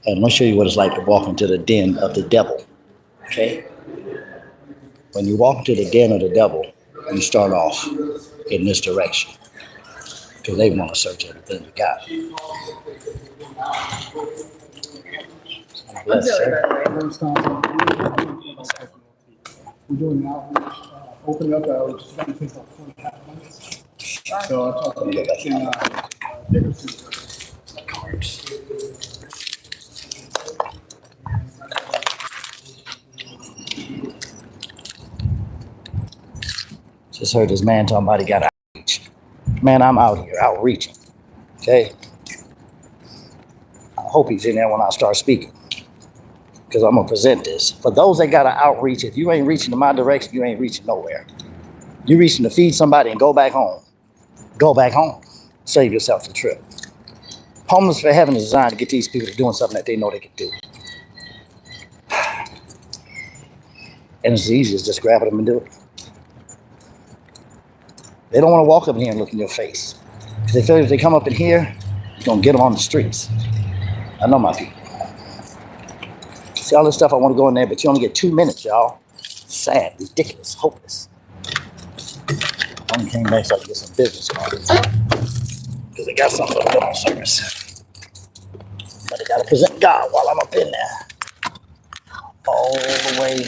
And I'm going to show you what it's like to walk into the den of the devil. Okay? When you walk into the den of the devil, you start off in this direction. Because they want to search everything you got. Bless, We're doing an outreach, opening up outreach. It's going to take about 4.5 months. So I talked to Dickerson. Just heard this man talking about he got outreach. Man, I'm out here outreaching. Okay? I hope he's in there when I start speaking. Because I'm going to present this. For those that got to outreach, if you ain't reaching in my direction, you ain't reaching nowhere. You reaching to feed somebody and go back home. Go back home. Save yourself the trip. Homeless for Heaven is designed to get these people to doing something that they know they can do. And it's easy as just grabbing them and do it. They don't want to walk up in here and look in your face. Because they feel if they come up in here, you're going to get them on the streets. I know my people. See all this stuff, I want to go in there, but you only get 2 minutes, y'all. Sad, ridiculous, hopeless. I only came back so I could get some business cards. Because they got something for the phone service. But they got to present God while I'm up in there. All the way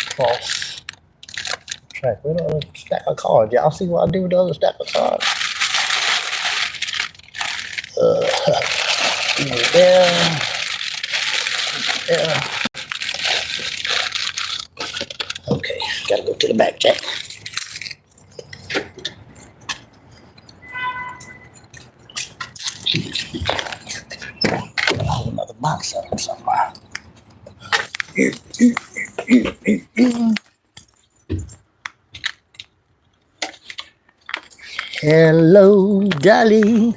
across track. Where the other stack of cards? Y'all see what I do with the other stack of cards? There. Yeah. Okay, gotta go to the back, Jack. Hold another box up somewhere. Hello, Dolly.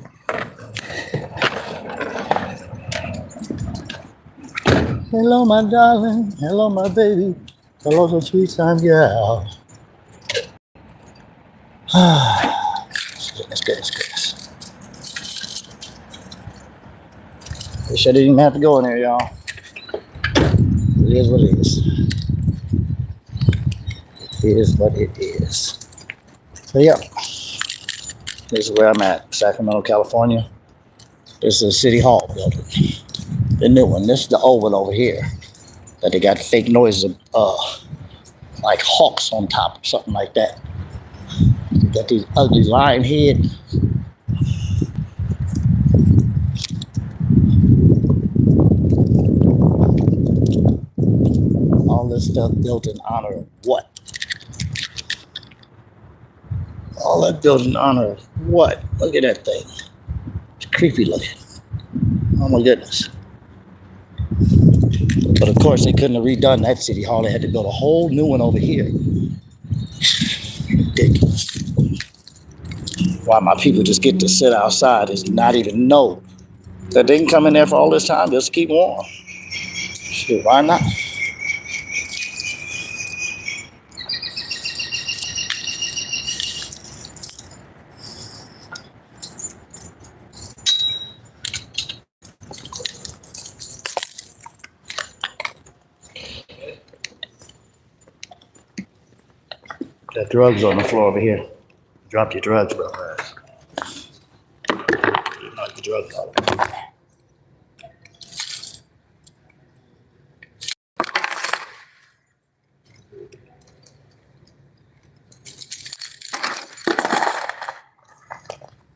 Hello, my darling. Hello, my baby. Hello, so sweet time, girl. Goodness. Wish I didn't even have to go in there, y'all. It is what it is. It is what it is. So, yeah. This is where I'm at, Sacramento, California. This is the City Hall building. The new one. This is the old one over here. That they got fake noises of like hawks on top or something like that. They got these ugly lion head. All this stuff built in honor of what? All that built in honor of what? Look at that thing. It's creepy looking. Oh my goodness. But of course they couldn't have redone that City Hall. They had to build a whole new one over here. Ridiculous. Why my people just get to sit outside is not even know that they can come in there for all this time just to keep warm. Shit, why not? Got drugs on the floor over here. Drop your drugs, bro. Knock the drugs out.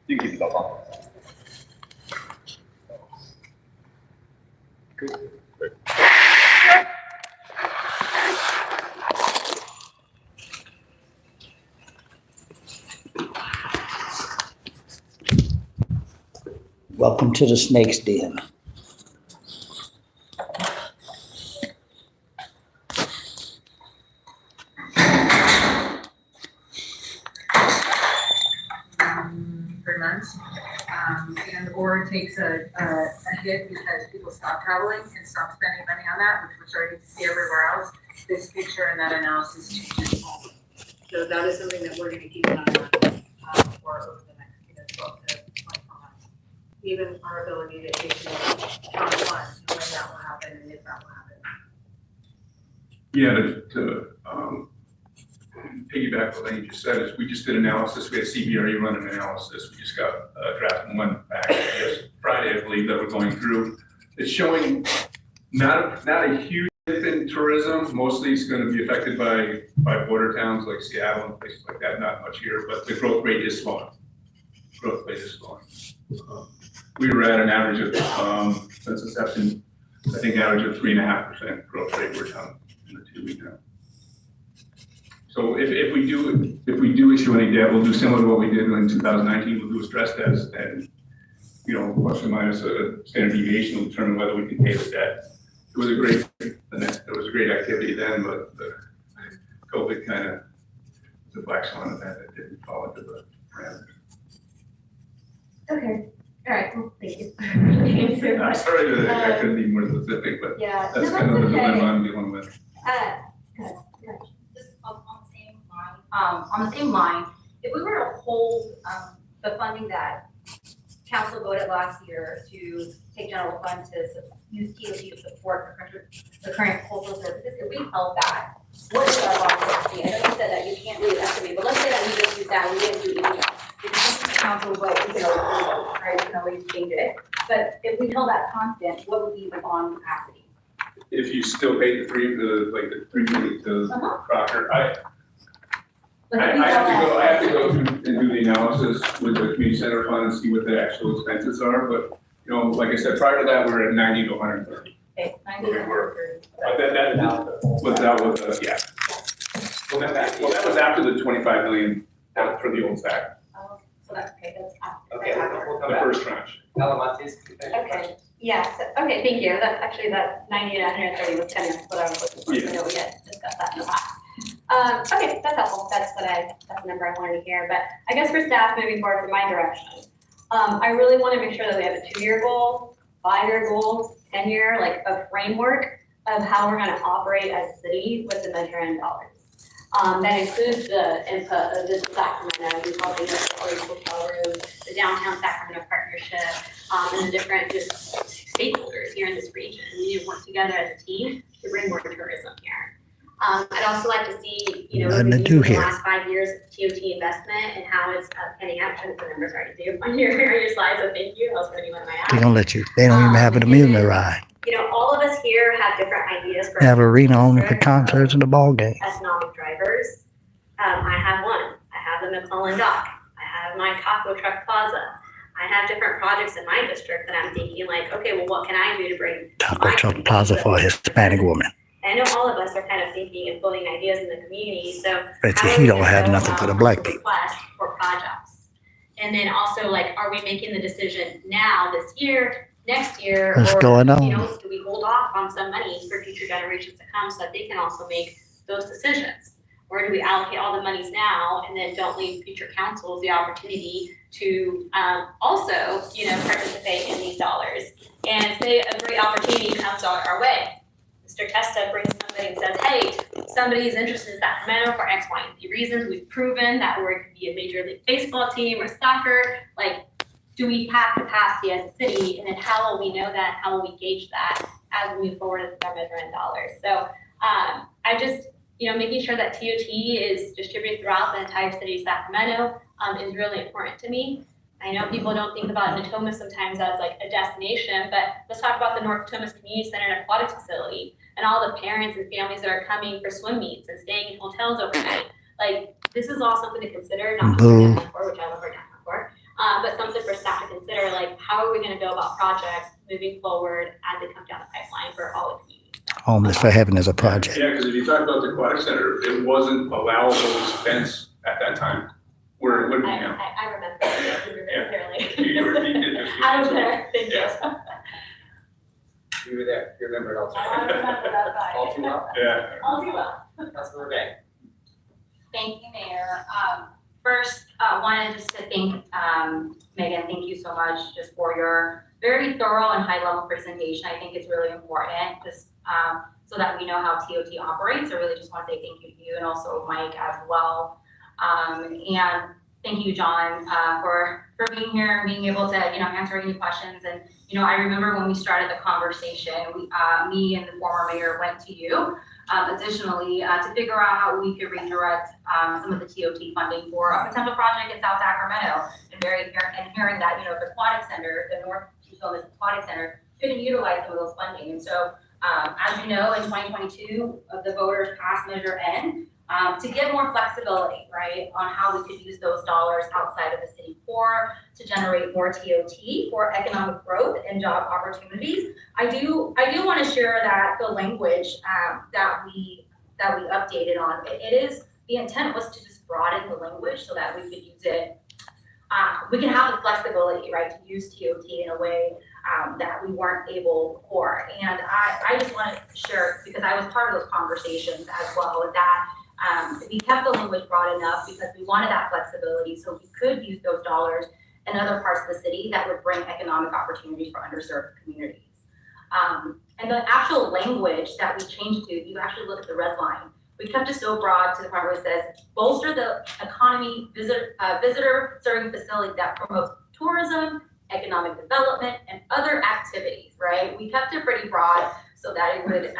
You can keep it up. Good. Welcome to the snake's den. Or takes a hit because people stop traveling and stop spending money on that, which we're starting to see everywhere else. This picture and that analysis changes all. So that is something that we're going to keep an eye on for over the next 12 to 24 months. Even our ability to issue on what, when that will happen and if that will happen. Yeah, to piggyback what Lane just said, is we just did analysis, we had CBRE run an analysis, we just got draft one back yes, Friday, I believe, that we're going through. It's showing not a huge dip in tourism, mostly it's gonna be affected by border towns like Seattle and places like that, not much here, but the growth rate is slowing. We were at an average of, since inception, I think average of 3.5% growth rate we're down in the 2 week now. So if we do issue any debt, we'll do similar to what we did in 2019. We'll do a stress test, and plus or minus a standard deviation will determine whether we can pay the debt. It was a great activity then, but the COVID kind of was a black swan event that didn't fall into the parameters. Okay, all right, well, thank you. I'm sorry that I couldn't be more specific, but Yeah, that's no, kind of the okay. dilemma I'm dealing with. Just on the same line, if we were to hold the funding that council voted last year to take general fund to use TOT to support the current cultural services, if we held that, what is our bond capacity? I know you said that you can't really estimate, but let's say that we just use that, we didn't do anything else. If the council vote, we can always do it, right? We can always change it. But if we held that constant, what would be the bond capacity? If you still pay the 3 million to Proctor, I have to go through and do the analysis with the community center fund and see what the actual expenses are, but, like I said, prior to that, we're at 90 to 130. Okay, 90 to 130. But that was, yeah. Well, that was after the 25 million for the old stack, Oh, so that's okay, that's after. Okay, we'll come the back. first tranche. Alamantes. Okay, yeah, so, okay, thank you. That's actually, that 90 to 130 was kind of what I was looking for. Yeah. I know we had discussed that in the past. Okay, that's helpful. That's the number I wanted to hear. But I guess for staff moving forward, for my direction, I really want to make sure that we have a 2-year goal, 5-year goal, 10-year, like a framework of how we're going to operate as a city with the measure in dollars. That includes the input of the Sacramento, we call it the hotel room, the downtown Sacramento partnership, and the different just stakeholders here in this region. We need to work together as a team to bring more tourism here. I'd also like to see, Nothing to do the here. last 5 years of TOT investment and how it's panning out. I'm the numbers already do on your slides, so thank you. That was going to be one of my They're asks. gonna let you. They don't even have an amusement ride. All of us here have different ideas for They have an arena only for concerts and the ball game. economic drivers. I have one. I have the McClellan Dock. I have my taco truck plaza. I have different projects in my district that I'm thinking like, okay, well, what can I do to bring Taco truck plaza for a Hispanic woman. I know all of us are kind of thinking and building ideas in the community, so. Bet how you are he we don't gonna have go nothing for the about black people. request for projects? And then also are we making the decision now, this year, next year? What's or, going on? Do we hold off on some money for future generations to come so that they can also make those decisions? Or do we allocate all the monies now and then don't leave future councils the opportunity to also, participate in these dollars? And say a great opportunity comes our way. Mr. Testa brings somebody and says, hey, somebody's interested in Sacramento for X, Y, and Z reasons. We've proven that we could be a Major League Baseball team or soccer. Do we have capacity as a city? And then how will we know that? How will we gauge that as we move forward with our measuring dollars? So I just, making sure that TOT is distributed throughout the entire city of Sacramento is really important to me. I know people don't think about Natoma sometimes as like a destination, but let's talk about the North Natomas Community Center and Aquatics Facility and all the parents and families that are coming for swim meets and staying in hotels overnight. This is all something to consider, not just for downtown core, which I love our downtown core, but something for staff to consider, how are we going to go about projects moving forward as they come down the pipeline for all the communities. Homeless for Heaven is a project. Yeah, because if you talk about the aquatic center, it wasn't allowable expense at that time. Where it would be now. I remember that clearly. You were- I was there, thank you. Yeah. You were there, you remember it also. I remember that vibe. All too well. Yeah. All too well. Councilmember Day. Thank you, Mayor. First, wanted just to thank Megan, thank you so much just for your very thorough and high-level presentation. I think it's really important just so that we know how TOT operates. I really just want to say thank you to you and also Mike as well. And thank you, John, for being here and being able to, answer any questions. And You know, I remember when we started the conversation, me and the former mayor went to you, additionally, to figure out how we could redirect some of the TOT funding for a potential project in South Sacramento, and hearing that, you know, the aquatic center, the North Houston Aquatic Center, couldn't utilize some of those funding. And so, as you know, in 2022, the voters passed Measure N to give more flexibility, right, on how we could use those dollars outside of the city core to generate more TOT for economic growth and job opportunities. I do want to share that the language that we updated on, the intent was to just broaden the language so that we could use it. We can have the flexibility, right, to use TOT in a way that we weren't able before. And I just want to share, because I was part of those conversations as well, with that we kept the language broad enough because we wanted that flexibility so we could use those dollars in other parts of the city that would bring economic opportunities for underserved communities. And the actual language that we changed to, you actually look at the red line. We kept it so broad to the point where it says, bolster the economy, visitor serving facility that promotes tourism, economic development, and other activities, right? We kept it pretty broad so that it would,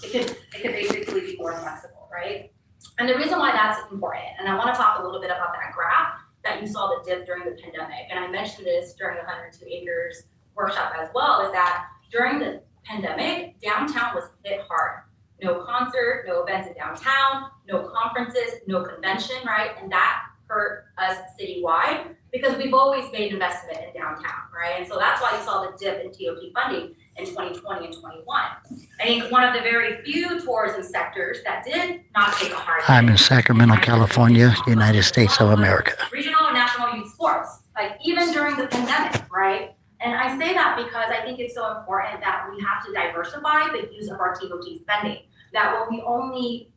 it could basically be more flexible, right? And the reason why that's important, and I want to talk a little bit about that graph that you saw the dip during the pandemic, and I mentioned this during the 102 Acres workshop as well, is that during the pandemic, downtown was hit hard. No concert, no events in downtown, no conferences, no convention, right? And that hurt us citywide because we've always made investment in downtown, right? And so that's why you saw the dip in TOT funding in 2020 and 21. I think one of the very few tourism sectors that did not take a hard hit. I'm in Sacramento, California, United States of America. Regional and national youth sports, like even during the pandemic, right? And I say that because I think it's so important that we have to diversify the use of our TOT spending. That when we only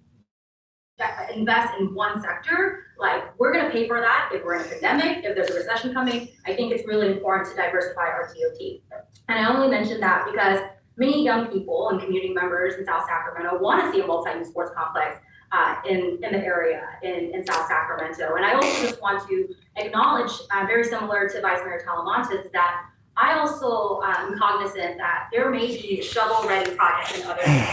invest in one sector, like we're gonna pay for that if we're in a pandemic, if there's a recession coming. I think it's really important to diversify our TOT. And I only mention that because many young people and community members in South Sacramento wanna see a multi-use sports complex in the area in South Sacramento. And I also just want to acknowledge, very similar to Vice Mayor Talamantes, that I also am cognizant that there may be shovel-ready projects in other areas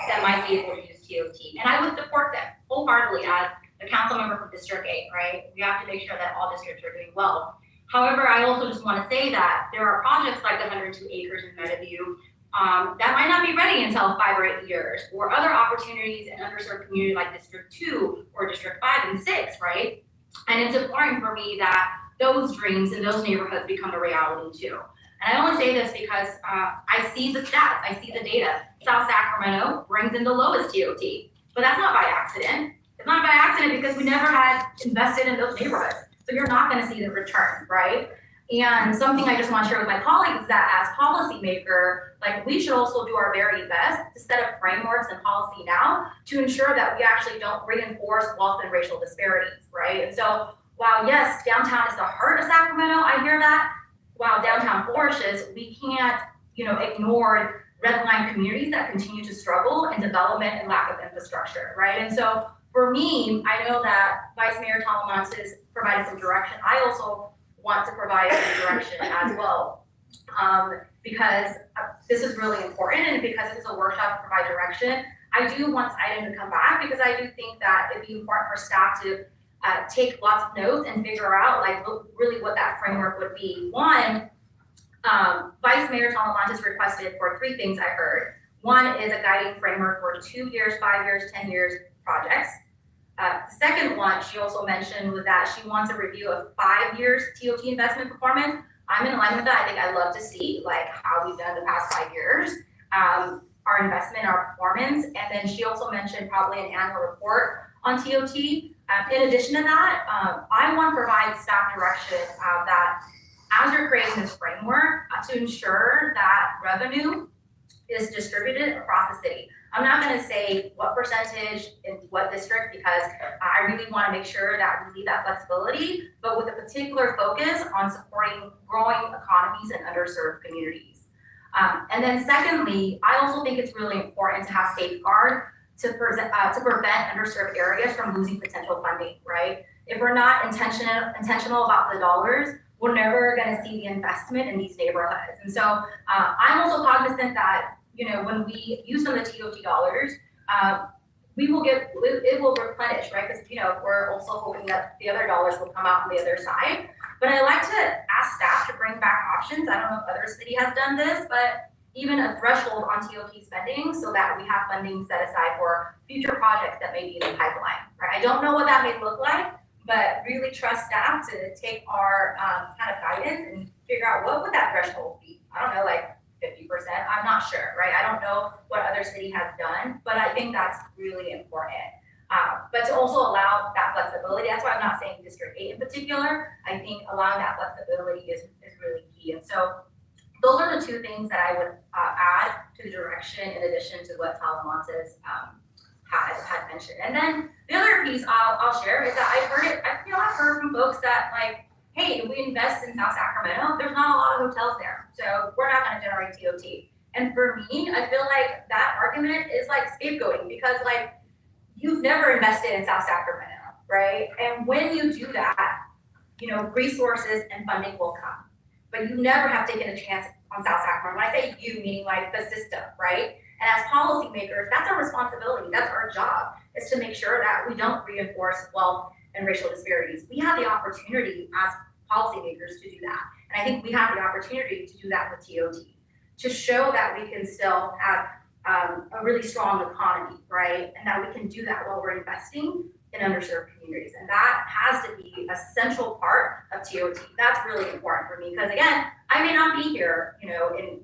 that might be able to use TOT. And I would support them wholeheartedly as a council member from District 8, right? We have to make sure that all districts are doing well. However, I also just want to say that there are projects like the 102 Acres in Meadowview that might not be ready until 5 or 8 years, or other opportunities in underserved communities like District 2 or District 5 and 6, right? And it's important for me that those dreams and those neighborhoods become a reality too. And I only say this because I see the stats, I see the data. South Sacramento brings in the lowest TOT, but that's not by accident. It's not by accident because we never had invested in those neighborhoods. So you're not gonna see the return, right? And something I just want to share with my colleagues is that as policymaker, like we should also do our very best to set up frameworks and policy now to ensure that we actually don't reinforce wealth and racial disparities, right? And so while yes, downtown is the heart of Sacramento, I hear that, while downtown flourishes, we can't, ignore redline communities that continue to struggle in development and lack of infrastructure, right? And so for me, I know that Vice Mayor Talamantes provided some direction. I also want to provide some direction as well, because this is really important, and because it's a workshop to provide direction. I do want this item to come back because I do think that it'd be important for staff to take lots of notes and figure out really what that framework would be. One, Vice Mayor Talamantes requested for 3 things I heard. One is a guiding framework for 2 years, 5 years, 10 years projects. The second one she also mentioned was that she wants a review of 5 years TOT investment performance. I'm in line with that. I think I'd love to see how we've done the past 5 years, our investment, our performance. And then she also mentioned probably an annual report on TOT. In addition to that, I want to provide staff direction that as you're creating this framework to ensure that revenue is distributed across the city. I'm not going to say what percentage in what district because I really want to make sure that we leave that flexibility, but with a particular focus on supporting growing economies and underserved communities. And then secondly, I also think it's really important to have safeguard to prevent underserved areas from losing potential funding, right? If we're not intentional about the dollars, we're never gonna see the investment in these neighborhoods. And so I'm also cognizant that, when we use some of the TOT dollars, it will replenish, right? Because, we're also hoping that the other dollars will come out on the other side. But I like to ask staff to bring back options. I don't know if other city has done this, but even a threshold on TOT spending so that we have funding set aside for future projects that may be in the pipeline, right? I don't know what that may look like, but really trust staff to take our kind of guidance and figure out what would that threshold be. I don't know, like 50%, I'm not sure, right? I don't know what other city has done, but I think that's really important. But to also allow that flexibility, that's why I'm not saying District 8 in particular. I think allowing that flexibility is really key. And so those are the two things that I would add to the direction in addition to what Talamontes had mentioned. And then the other piece I'll share is that I've heard from folks that like, hey, if we invest in South Sacramento, there's not a lot of hotels there, so we're not going to generate TOT. And for me, I feel like that argument is like scapegoating because like you've never invested in South Sacramento, right? And when you do that, resources and funding will come, but you never have taken a chance on South Sacramento. When I say you, meaning like the system, right? And as policymakers, that's our responsibility. That's our job, is to make sure that we don't reinforce wealth and racial disparities. We have the opportunity as policymakers to do that. And I think we have the opportunity to do that with TOT, to show that we can still have a really strong economy, right? And that we can do that while we're investing in underserved communities. And that has to be a central part of TOT. That's really important for me because again, I may not be here, in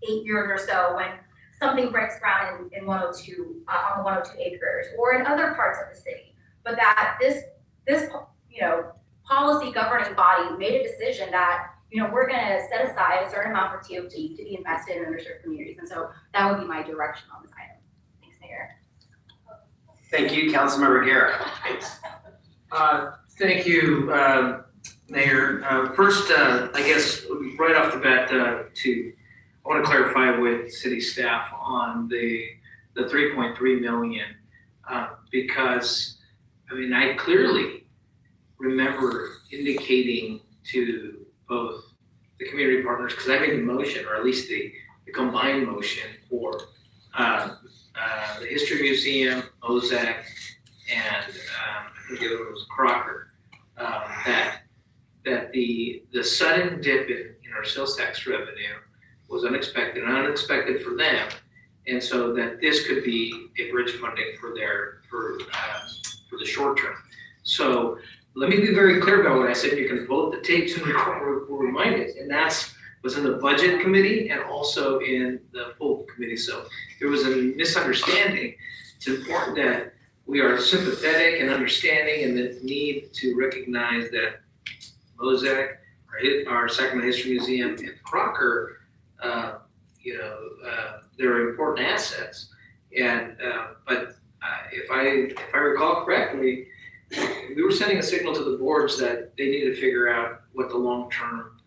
8 years or so when something breaks ground in 102, on the 102 acres or in other parts of the city. But that this policy governing body made a decision that, we're gonna set aside a certain amount for TOT to be invested in underserved communities. And so that would be my direction on this item. Thanks, Mayor. Thank you, Councilmember Guerra. Thank you, Mayor. First, I guess right off the bat, I want to clarify with city staff on the 3.3 million, because I clearly remember indicating to both the community partners, because I made the motion, or at least the combined motion for the History Museum, Ozak, and I think the other one was Crocker, that the sudden dip in our sales tax revenue was unexpected for them, and so that this could be a bridge funding for the short term. So let me be very clear about what I said. You can pull up the tapes and we're reminded, and that's was in the budget committee and also in the full committee. So there was a misunderstanding. It's important that we are sympathetic and understanding and the need to recognize that Mosaic, our Sacramento History Museum, and Crocker, they're important assets. And but if I recall correctly, we were sending a signal to the boards that they needed to figure out what the long-term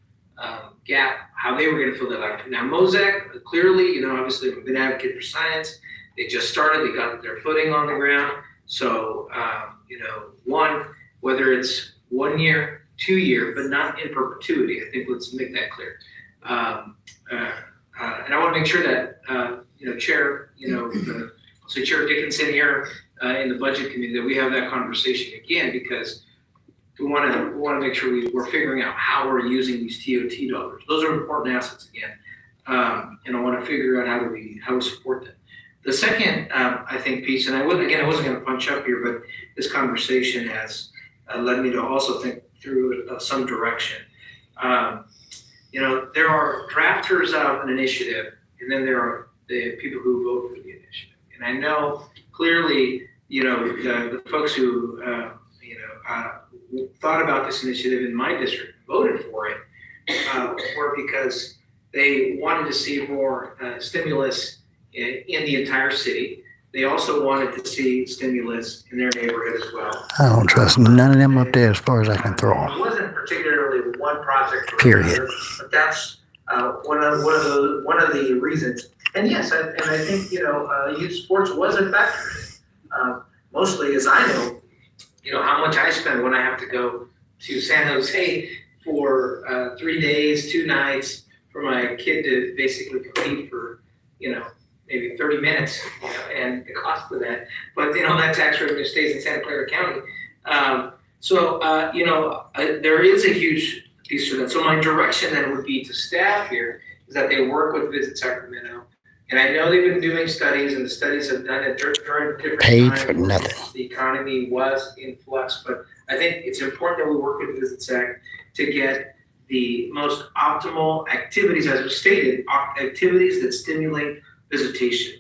gap, how they were going to fill that out. Now Mosaic, clearly, obviously we've been advocate for science. They just started, they got their footing on the ground. So, whether it's 1 year, 2 year, but not in perpetuity, I think let's make that clear. And I want to make sure that, Chair, Chair Dickinson here in the budget committee, that we have that conversation again, because we want to make sure we're figuring out how we're using these TOT dollars. Those are important assets again, and I want to figure out how we support them. The second, I think, piece, and I wasn't going to punch up here, but this conversation has led me to also think through some direction. There are drafters of an initiative, and then there are the people who vote for the initiative. And I know clearly, the folks who thought about this initiative in my district, voted for it, were because they wanted to see more stimulus in the entire city. They also wanted to see stimulus in their neighborhood as well. I don't trust none of them up there as far as I can throw them. It wasn't particularly one project, Period. but that's one of the reasons. And yes, I think youth sports was a factor. Mostly, as I know, how much I spend when I have to go to San Jose for 3 days, 2 nights, for my kid to basically compete for, maybe 30 minutes, and the cost of that. But, that tax revenue stays in Santa Clara County. There is a huge piece to that. So my direction then would be to staff here is that they work with Visit Sacramento. And I know they've been doing studies, and the studies have done it during different Paid times for when nothing. the economy was in flux. But I think it's important that we work with Visit Sac to get the most optimal activities, as was stated, activities that stimulate visitation.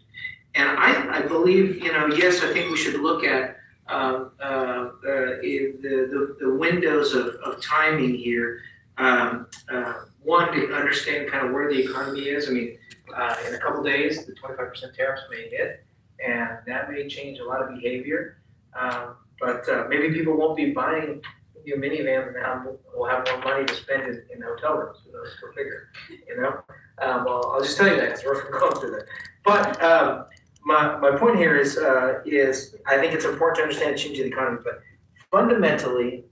And I believe, yes, I think we should look at the windows of timing here. One, to understand kind of where the economy is. I mean, in a couple days, the 25% tariffs may hit, and that may change a lot of behavior. But maybe people won't be buying minivans now. We'll have more money to spend in hotel rooms. Go figure. Well, I'll just tell you that because we're going through that. But my point here is I think it's important to understand changing the economy. But fundamentally,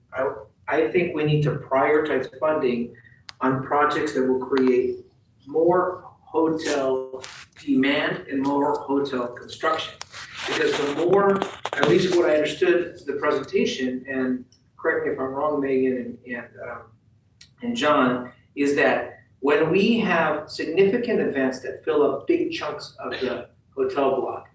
I think we need to prioritize funding on projects that will create more hotel demand and more hotel construction. Because the more, at least what I understood the presentation, and correct me if I'm wrong, Megan and John, is that when we have significant events that fill up big chunks of the hotel block,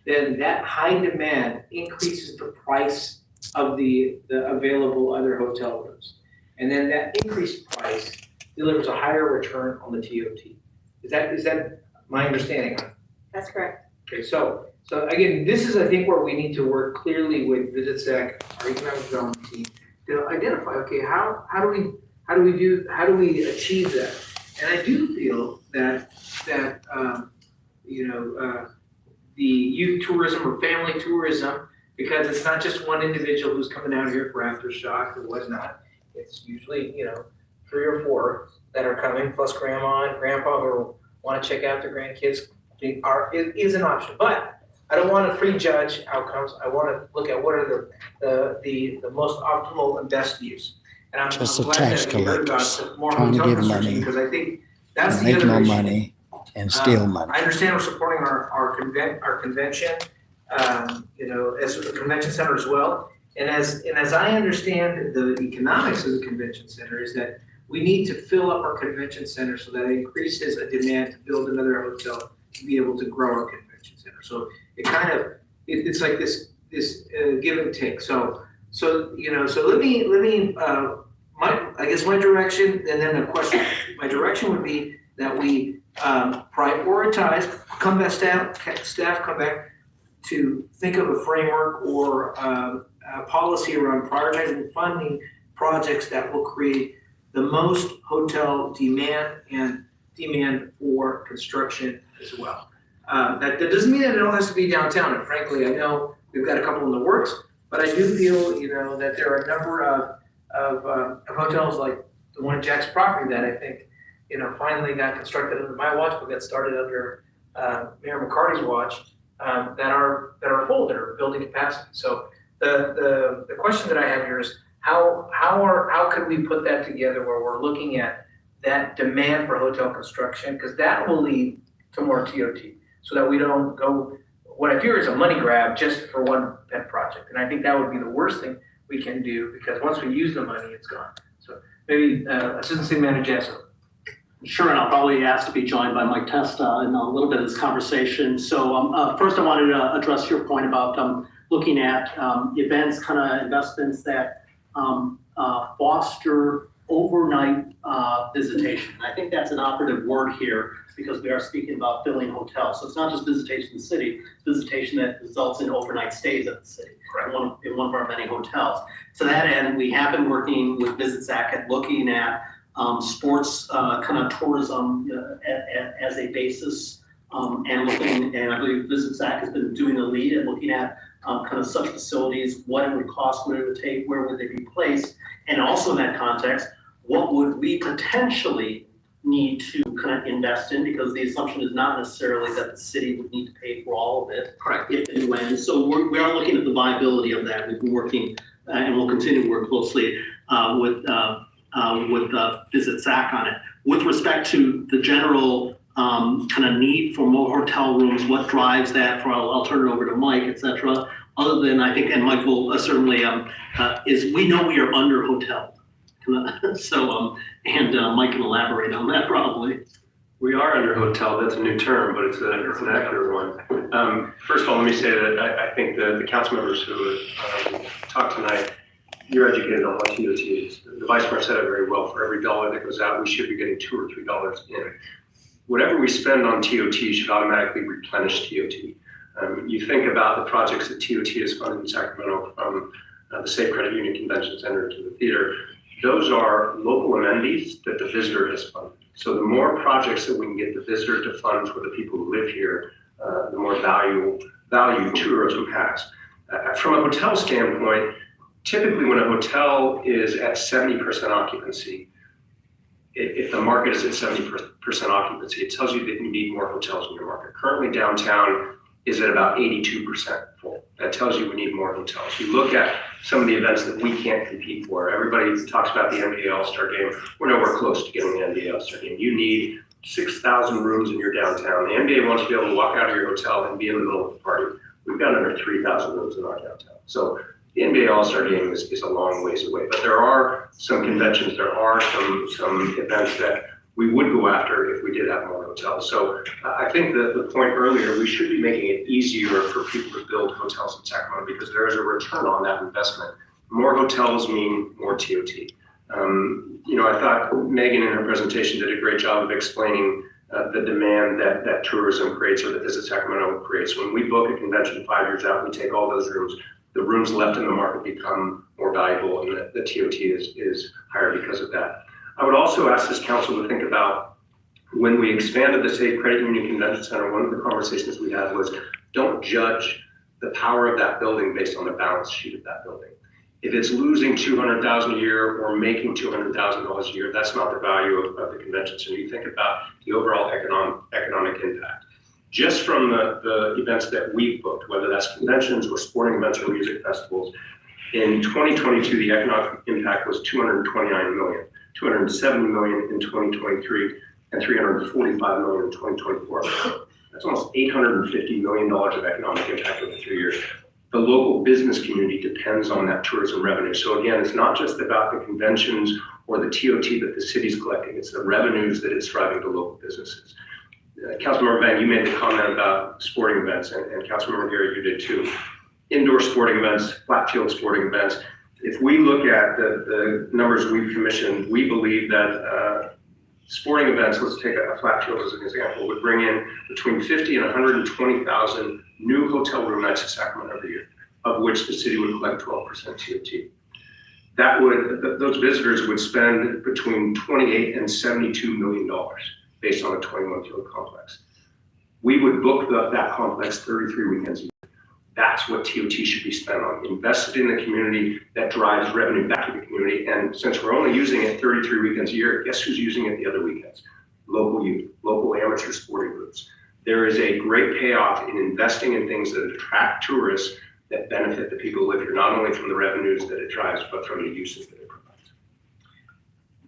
then that high demand increases the price of the available other hotel rooms. And then that increased price delivers a higher return on the TOT. Is that my understanding? That's correct. Okay, so again, this is, I think, where we need to work clearly with Visit Sac, our economic development team, to identify, okay, how do we achieve that? And I do feel that the youth tourism or family tourism, because it's not just one individual who's coming out here for aftershock or whatnot. It's usually 3 or 4 that are coming, plus grandma and grandpa who want to check out their grandkids. Is an option, but I don't want to prejudge outcomes. I want to look at what are the most optimal and best use. And I'm Just the glad tax that we heard about collectors the more trying to hotel give construction, money, because I think that's the make other no issue. money, and steal money. I understand we're supporting our convention, as a convention center as well. And as I understand the economics of the convention center is that we need to fill up our convention center so that it increases a demand to build another hotel to be able to grow our convention center. So it kind of, it's like this give and take. So let me I guess my direction, and then the question, my direction would be that we prioritize, staff come back to think of a framework or a policy around prioritizing funding projects that will create the most hotel demand and demand for construction as well. That doesn't mean that it all has to be downtown, and frankly, I know we've got a couple in the works, but I do feel, that there are a number of hotels like the one at Jack's property that I think, finally got constructed under my watch, but got started under Mayor McCarty's watch, that are full, that are building capacity. So the question that I have here is how could we put that together where we're looking at that demand for hotel construction, because that will lead to more TOT, so that we don't go, what I fear is a money grab just for one pet project. And I think that would be the worst thing we can do, because once we use the money, it's gone. So maybe Assistant City Manager Jesso. Sure, and I'll probably ask to be joined by Mike Testa in a little bit of this conversation. So first I wanted to address your point about looking at events, kind of investments that foster overnight visitation. I think that's an operative word here, because we are speaking about filling hotels. So it's not just visitation in the city, it's visitation that results in overnight stays at the city, in one of our many hotels. To that end, we have been working with Visit Sac at looking at sports kind of tourism as a basis, and I believe Visit Sac has been doing the lead at looking at kind of such facilities, what it would cost, what it would take, where would they be placed, and also in that context, what would we potentially need to kind of invest in, because the assumption is not necessarily that the city would need to pay for all of it. Correct. If and when. So we are looking at the viability of that. We've been working and we'll continue to work closely with would visit Zach on it. With respect to the general kind of need for more hotel rooms, what drives that? I'll turn it over to Mike, et cetera. Other than, I think, and Mike will certainly, is we know we are under hotel. So, Mike can elaborate on that probably. We are under hotel. That's a new term, but it's an accurate one. First of all, let me say that I think the council members who talked tonight, you're educated on what TOT is. The vice mayor said it very well. For every dollar that goes out, we should be getting $2 or $3 in. Whatever we spend on TOT should automatically replenish TOT. You think about the projects that TOT has funded in Sacramento, from the Safe Credit Union Convention Center to the theater. Those are local amenities that the visitor has funded. So the more projects that we can get the visitor to fund for the people who live here, the more value tourism has. From a hotel standpoint, typically when a hotel is at 70% occupancy, if the market is at 70% occupancy, it tells you that you need more hotels in your market. Currently downtown is at about 82% full. That tells you we need more hotels. You look at some of the events that we can't compete for. Everybody talks about the NBA All-Star Game. We're nowhere close to getting the NBA All-Star Game. You need 6,000 rooms in your downtown. The NBA wants to be able to walk out of your hotel and be in the middle of the party. We've got under 3,000 rooms in our downtown. So the NBA All-Star Game is a long ways away, but there are some conventions, there are some events that we would go after if we did have more hotels. So I think the point earlier, we should be making it easier for people to build hotels in Sacramento because there is a return on that investment. More hotels mean more TOT. I thought Megan in her presentation did a great job of explaining the demand that tourism creates or that Visit Sacramento creates. When we book a convention 5 years out, we take all those rooms. The rooms left in the market become more valuable and the TOT is higher because of that. I would also ask this council to think about when we expanded the Safe Credit Union Convention Center, one of the conversations we had was don't judge the power of that building based on the balance sheet of that building. If it's losing $200,000 a year or making $200,000 a year, that's not the value of the convention center. You think about the overall economic impact. Just from the events that we've booked, whether that's conventions or sporting events or music festivals, in 2022, the economic impact was $229 million. 270 million in 2023 and 345 million in 2024. That's almost $850 million of economic impact over 3 years. The local business community depends on that tourism revenue. So again, it's not just about the conventions or the TOT that the city's collecting, it's the revenues that it's driving to local businesses. Councilmember Van, you made the comment about sporting events, and Councilmember Gary, you did too. Indoor sporting events, flat field sporting events. If we look at the numbers we've commissioned, we believe that sporting events, let's take a flat field as an example, would bring in between 50 and 120,000 new hotel room nights to Sacramento every year, of which the city would collect 12% TOT. Those visitors would spend between $28 and $72 million based on a 21-field complex. We would book that complex 33 weekends a year. That's what TOT should be spent on, invested in the community that drives revenue back to the community. And since we're only using it 33 weekends a year, guess who's using it the other weekends? Local youth, local amateur sporting groups. There is a great payoff in investing in things that attract tourists that benefit the people who live here, not only from the revenues that it drives, but from the uses that it provides.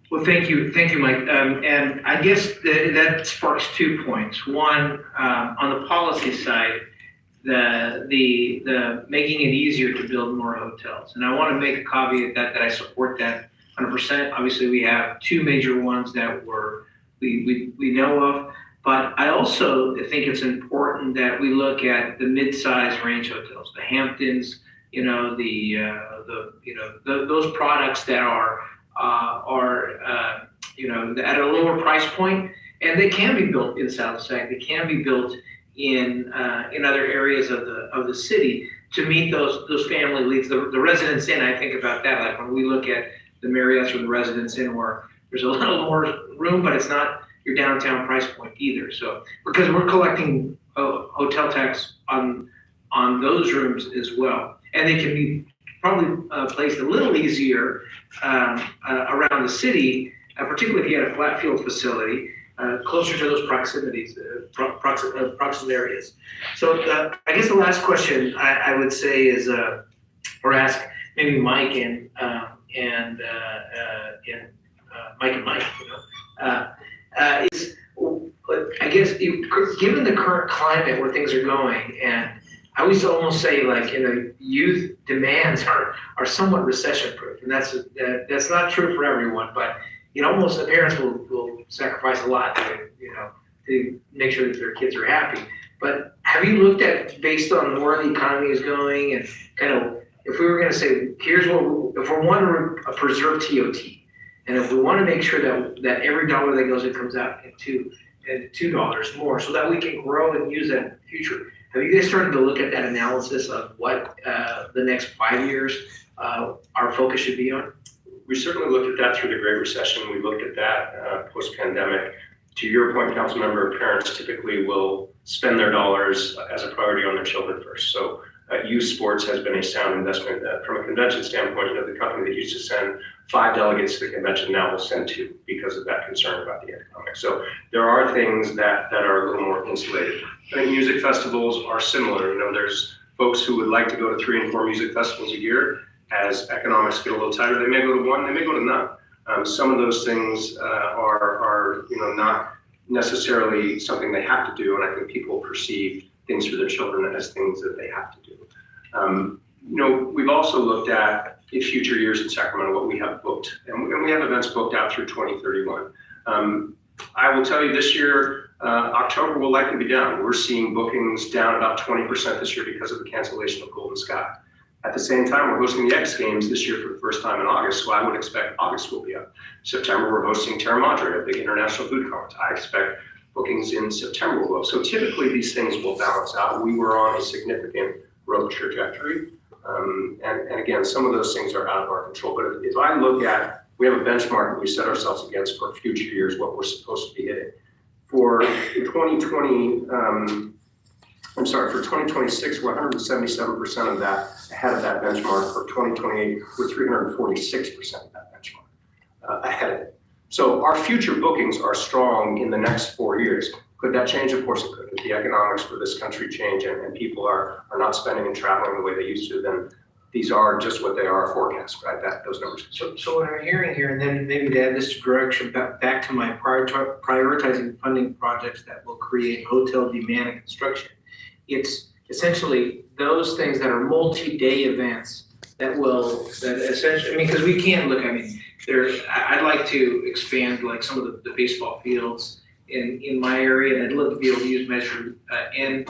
Well, thank you, Mike. And I guess that sparks 2 points. One, on the policy side, the making it easier to build more hotels. And I want to make a caveat that I support that 100%. Obviously, we have 2 major ones that we know of, but I also think it's important that we look at the mid-size range hotels, the Hamptons, those products that are at a lower price point, and they can be built in South Sac. They can be built in other areas of the city to meet those family needs. The Residence Inn, I think about that, like when we look at the Marriott's or the Residence Inn, where there's a little more room, but it's not your downtown price point either. So because we're collecting hotel tax on those rooms as well, and they can be probably placed a little easier around the city, particularly if you had a flat field facility. Closer to those proximities, proximate areas. So I guess the last question I would say is, or ask maybe Mike and Mike and Mike, you know. I guess, given the current climate where things are going, and I always almost say, like, you know, youth demands are somewhat recession-proof, and that's not true for everyone, but, you know, almost the parents will sacrifice a lot to make sure that their kids are happy. But have you looked at, based on where the economy is going, and kind of, if we were gonna say, here's what, if we want to preserve TOT, and if we want to make sure that every dollar that goes in comes out into $2 more, so that we can grow and use that in the future. Have you guys started to look at that analysis of what the next 5 years our focus should be on? We certainly looked at that through the Great Recession. We looked at that post-pandemic. To your point, Councilmember, parents typically will spend their dollars as a priority on their children first. So youth sports has been a sound investment. From a convention standpoint, you know, the company that used to send 5 delegates to the convention now will send 2 because of that concern about the economics. So there are things that are a little more insulated. I think music festivals are similar. You know, there's folks who would like to go to 3 and 4 music festivals a year. As economics get a little tighter, they may go to 1, they may go to none. Some of those things are you know, not necessarily something they have to do, and I think people perceive things for their children as things that they have to do. You know, we've also looked at in future years in Sacramento what we have booked, and we have events booked out through 2031. I will tell you this year, October will likely be down. We're seeing bookings down about 20% this year because of the cancellation of Golden Sky. At the same time, we're hosting the X Games this year for the first time in August, so I would expect August will be up. September, we're hosting Terra Madre, a big international food conference. I expect bookings in September will go. So typically these things will balance out. We were on a significant growth trajectory. And again, some of those things are out of our control. But if I look at, we have a benchmark that we set ourselves against for future years, what we're supposed to be hitting. For 2026, we're 177% of that, ahead of that benchmark. For 2028, we're 346% of that benchmark, ahead of it. So our future bookings are strong in the next 4 years. Could that change? Of course it could. If the economics for this country change and people are not spending and traveling the way they used to, then these are just what they are, forecasts, right? Those numbers. So what I'm hearing here, and then maybe to add this direction back to my prioritizing funding projects that will create hotel demand and construction. It's essentially those things that are multi-day events that essentially, I mean, because we can't look, I mean, I'd like to expand like some of the baseball fields in my area, and I'd love to be able to use Measure N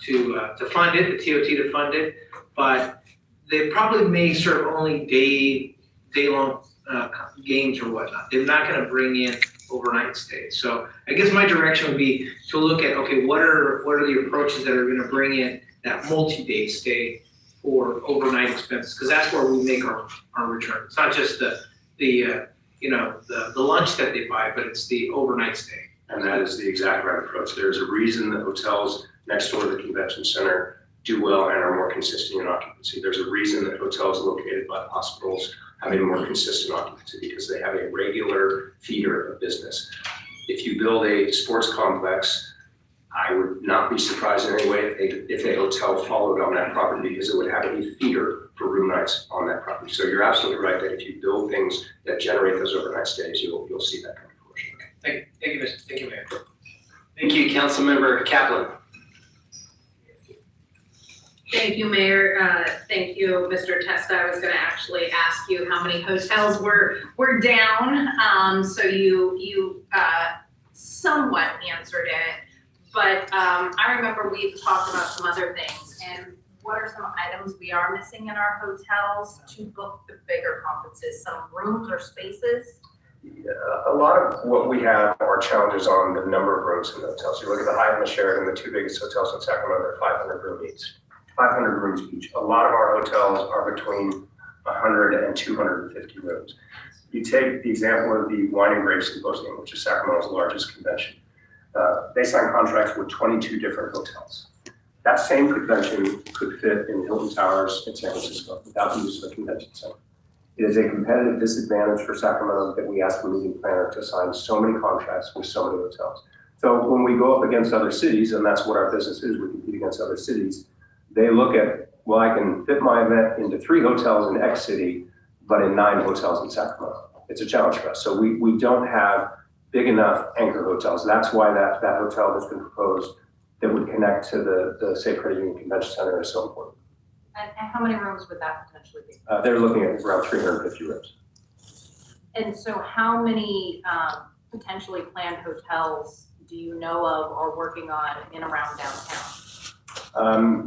to fund it, the TOT to fund it, but they probably may serve only day-long games or whatnot. They're not going to bring in overnight stays. So I guess my direction would be to look at, okay, what are the approaches that are going to bring in that multi-day stay for overnight expenses? Because that's where we make our return. It's not just the lunch that they buy, but it's the overnight stay. And that is the exact right approach. There's a reason that hotels next door to the convention center do well and are more consistent in occupancy. There's a reason that hotels located by hospitals have a more consistent occupancy, because they have a regular feeder of business. If you build a sports complex, I would not be surprised in any way if a hotel followed on that property, because it would have a feeder for room nights on that property. So you're absolutely right that if you build things that generate those overnight stays, you'll see that kind of portion. Thank you, Mayor. Thank you, Councilmember Kaplan. Thank you, Mayor. Thank you, Mr. Testa. I was going to actually ask you how many hotels were down. So you somewhat answered it. But I remember we've talked about some other things. And what are some items we are missing in our hotels to book the bigger conferences? Some rooms or spaces? A lot of what we have are challenges on the number of rooms in the hotels. You look at the Hyatt and the Sheraton, the 2 biggest hotels in Sacramento, they're 500 room each. 500 rooms each. A lot of our hotels are between 100 and 250 rooms. You take the example of the Wine and Grape Symposium, which is Sacramento's largest convention. They sign contracts with 22 different hotels. That same convention could fit in Hilton Towers in San Francisco without the use of a convention center. It is a competitive disadvantage for Sacramento that we ask the meeting planner to sign so many contracts with so many hotels. So when we go up against other cities, and that's what our business is, we compete against other cities, they look at, well, I can fit my event into 3 hotels in X city, but in 9 hotels in Sacramento. it's a challenge for us. So we don't have big enough anchor hotels. That's why that hotel that's been proposed that would connect to the Safe Credit Union Convention Center is so important. And how many rooms would that potentially be? They're looking at around 350 rooms. And so how many potentially planned hotels do you know of or working on in around downtown?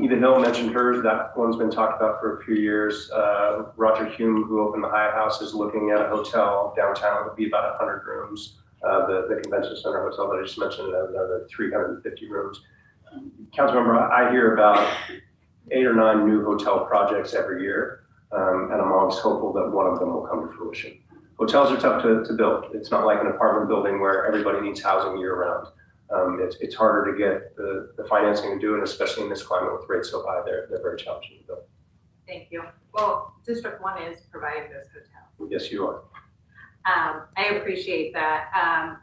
Eva Hill mentioned hers. That one's been talked about for a few years. Roger Hume, who opened the Hyatt House, is looking at a hotel downtown. It would be about 100 rooms. The Convention Center Hotel that I just mentioned has another 350 rooms. Councilmember, I hear about 8 or 9 new hotel projects every year, and I'm always hopeful that one of them will come to fruition. Hotels are tough to build. It's not like an apartment building where everybody needs housing year round. It's harder to get the financing to do it, especially in this climate with rates so high. They're very challenging to build. Thank you. Well, District 1 is providing those hotels. Yes, you are. I appreciate that.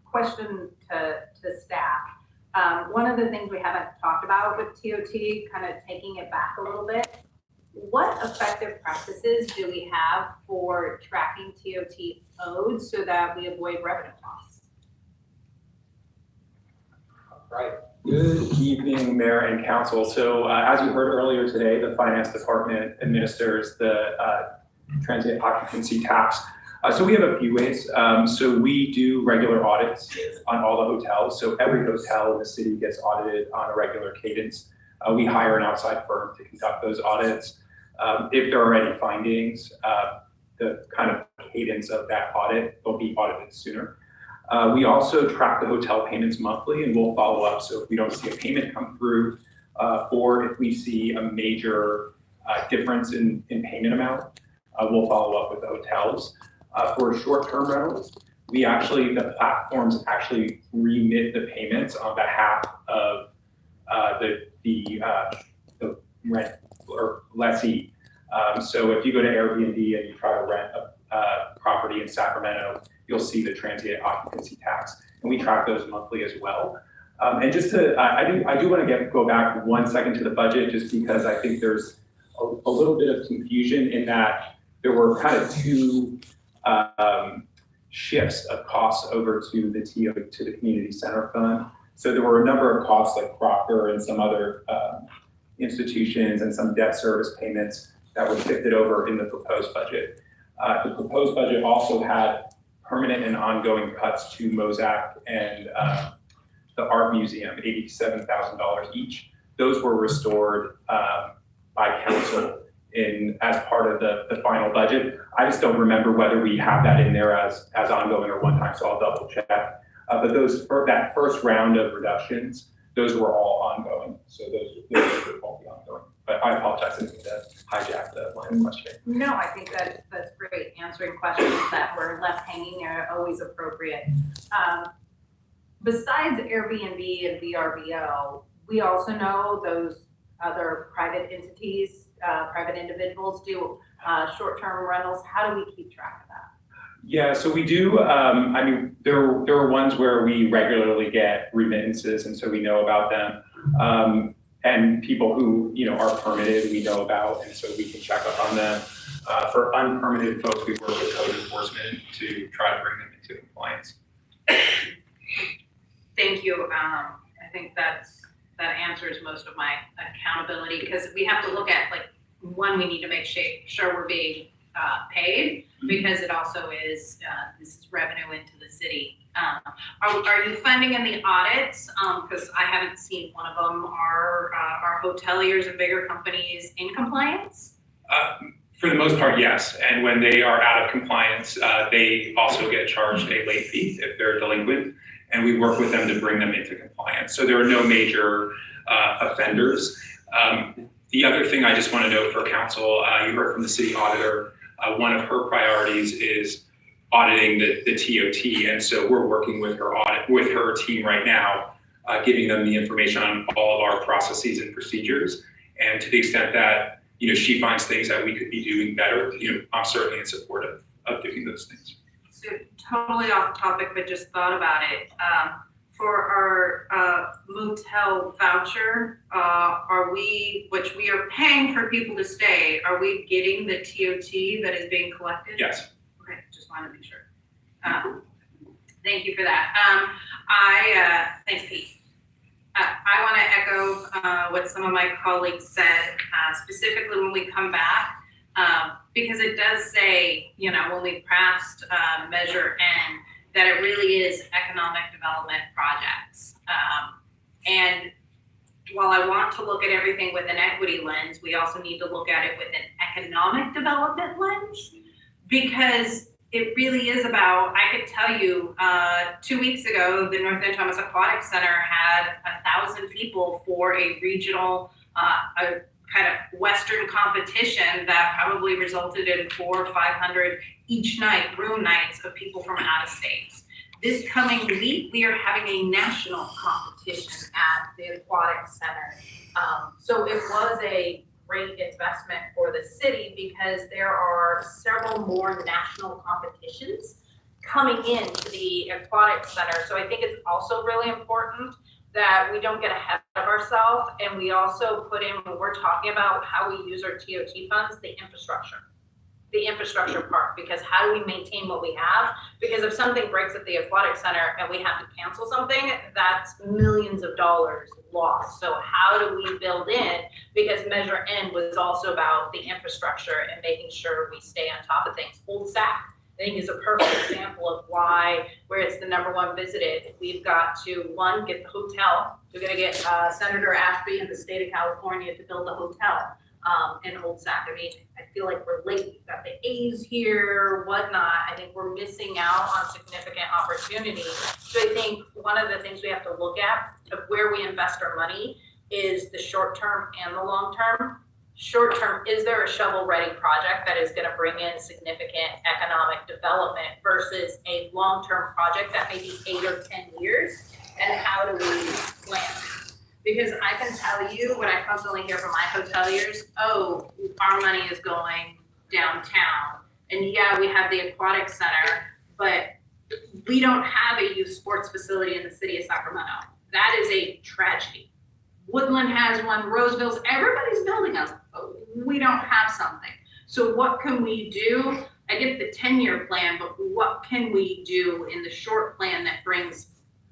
Question to staff. One of the things we haven't talked about with TOT, kind of taking it back a little bit, what effective practices do we have for tracking TOT owed so that we avoid revenue loss? Right. Good evening, Mayor and Council. So as you heard earlier today, the Finance Department administers the transient occupancy tax. So we have a few ways. So we do regular audits on all the hotels. So every hotel in the city gets audited on a regular cadence. We hire an outside firm to conduct those audits. If there are any findings, the kind of cadence of that audit will be audited sooner. We also track the hotel payments monthly, and we'll follow up. So if we don't see a payment come through, or if we see a major difference in payment amount, we'll follow up with the hotels. For short-term rentals, the platforms actually remit the payments on behalf of the rent or lessee. So if you go to Airbnb and you try to rent a property in Sacramento, you'll see the transient occupancy tax, and we track those monthly as well. And just to, I do want to go back 1 second to the budget, just because I think there's a little bit of confusion in that there were kind of two shifts of costs over to the community center fund. So there were a number of costs like Proctor and some other institutions and some debt service payments that were shifted over in the proposed budget. The proposed budget also had permanent and ongoing cuts to Mosaic and the Art Museum, $87,000 each. Those were restored by council as part of the final budget. I just don't remember whether we have that in there as ongoing or one time, so I'll double check. But that first round of reductions, those were all ongoing. So those won't be ongoing. But I apologize if I hijacked the line of questioning. No, I think that's great. Answering questions that were left hanging are always appropriate. Besides Airbnb and VRBO, we also know those other private entities, private individuals do short-term rentals. How do we keep track of that? Yeah, so we do. I mean, there are ones where we regularly get remittances, and so we know about them. And people who are permitted, we know about, and so we can check up on them. For unpermitted folks, we work with code enforcement to try to bring them into compliance. Thank you. I think that answers most of my accountability, because we have to look at, like, one, we need to make sure we're being paid, because it also is this is revenue into the city. Are you funding in the audits? Because I haven't seen one of them. Are hoteliers and bigger companies in compliance? For the most part, yes. And when they are out of compliance, they also get charged a late fee if they're delinquent, and we work with them to bring them into compliance. So there are no major offenders. The other thing I just want to note for council, you heard from the city auditor, one of her priorities is auditing the TOT, and so we're working with her team right now, giving them the information on all of our processes and procedures. And to the extent that she finds things that we could be doing better, I'm certainly in support of doing those things. So totally off topic, but just thought about it. For our motel voucher, which we are paying for people to stay, are we getting the TOT that is being collected? Yes. Okay, just wanted to make sure. Thank you for that. Thanks, Pete. I want to echo what some of my colleagues said, specifically when we come back, because it does say, when we passed Measure N, that it really is economic development projects. And while I want to look at everything with an equity lens, we also need to look at it with an economic development lens, because it really is about, I could tell you, 2 weeks ago, the North End Thomas Aquatic Center had 1,000 people for a regional, a kind of Western competition that probably resulted in 400 or 500 each night, room nights of people from out of state. This coming week, we are having a national competition at the Aquatic Center. So it was a great investment for the city because there are several more national competitions coming into the Aquatic Center. So I think it's also really important that we don't get ahead of ourselves, and we also put in, when we're talking about how we use our TOT funds, the infrastructure part, because how do we maintain what we have? Because if something breaks at the Aquatic Center and we have to cancel something, that's millions of dollars lost. So how do we build in? Because Measure N was also about the infrastructure and making sure we stay on top of things. Old Sac, I think, is a perfect example of why, where it's the #1 visited. We've got to, one, get the hotel. We're gonna get Senator Ashby in the state of California to build a hotel in Old Sac. I mean, I feel like we're late. We've got the A's here, whatnot. I think we're missing out on significant opportunity. So I think one of the things we have to look at of where we invest our money is the short term and the long term. Short term, is there a shovel-ready project that is going to bring in significant economic development versus a long-term project that may be 8 or 10 years? And how do we plan? Because I can tell you what I constantly hear from my hoteliers, oh, our money is going downtown. And yeah, we have the Aquatic Center, but we don't have a youth sports facility in the city of Sacramento. That is a tragedy. Woodland has one, Roseville's, everybody's building them, but we don't have something. So what can we do? I get the 10-year plan, but what can we do in the short plan that brings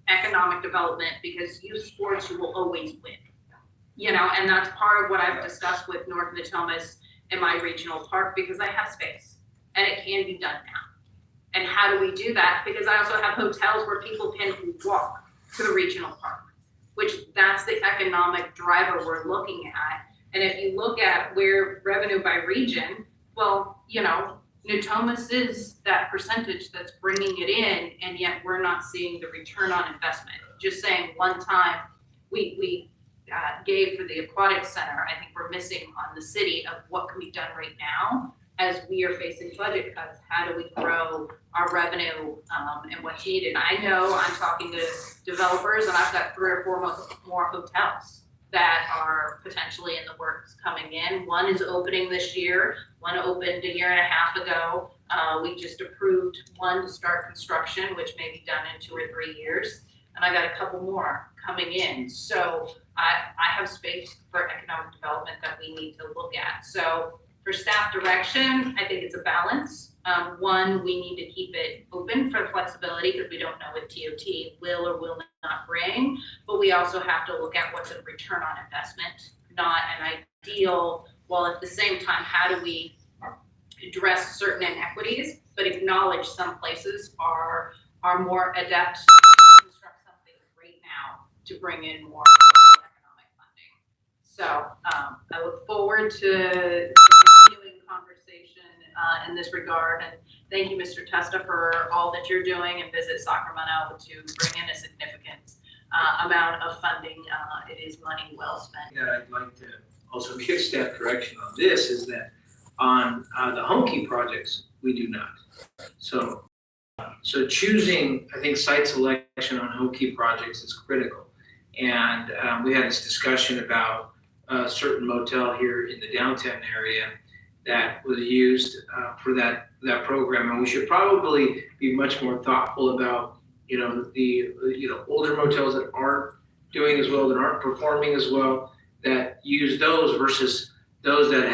economic development? Because youth sports, you will always win. And that's part of what I've discussed with North Natomas and my regional park, because I have space and it can be done now. And how do we do that? Because I also have hotels where people can walk to the regional park, which that's the economic driver we're looking at. And if you look at where revenue by region, well, Natomas is that percentage that's bringing it in, and yet we're not seeing the return on investment. Just saying, one time we gave for the Aquatic Center, I think we're missing on the city of what can be done right now as we are facing budget cuts. How do we grow our revenue and what's needed? I know I'm talking to developers, and I've got 3 or 4 more hotels that are potentially in the works coming in. One is opening this year. One opened 1.5 years ago. We just approved one to start construction, which may be done in 2 or 3 years. And I got a couple more coming in. So I have space for economic development that we need to look at. So for staff direction, I think it's a balance. One, we need to keep it open for flexibility because we don't know what TOT will or will not bring, but we also have to look at what's a return on investment, not an ideal, while at the same time, how do we address certain inequities, but acknowledge some places are more adept to construct something right now to bring in more economic funding. So I look forward to continuing conversation in this regard, and thank you, Mr. Testa, for all that you're doing, and Visit Sacramento to bring in a significant amount of funding. It is money well spent. Yeah, I'd like to also give staff direction on this is that on the Honky projects, we do not. So choosing, I think, site selection on Honky projects is critical. And we had this discussion about a certain motel here in the downtown area that was used for that program. And we should probably be much more thoughtful about, the older motels that aren't doing as well, that aren't performing as well, that use those versus those that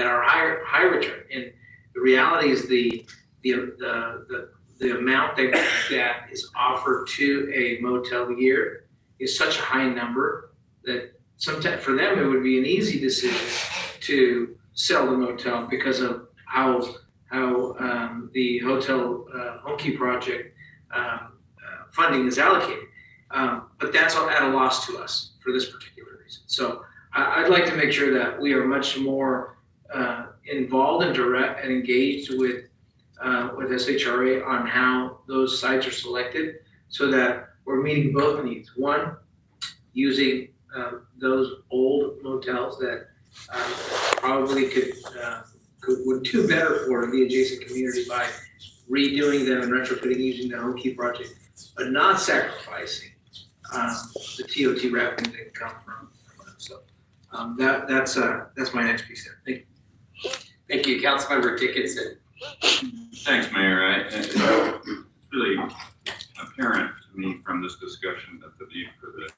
are high return. And the reality is the the amount that is offered to a motel a year is such a high number that sometimes for them, it would be an easy decision to sell the motel because of how the hotel Homekey project funding is allocated. But that's at a loss to us for this particular reason. So I'd like to make sure that we are much more involved and direct and engaged with SHRA on how those sites are selected so that we're meeting both needs. One, using those old motels that probably would do better for the adjacent community by redoing them and retrofitting using the Homekey project, but not sacrificing the TOT revenue that can come from them. So that's my next piece there. Thank you. Thank you, Councilmember Dickinson. Thanks, Mayor. It's really apparent to me from this discussion that the need for the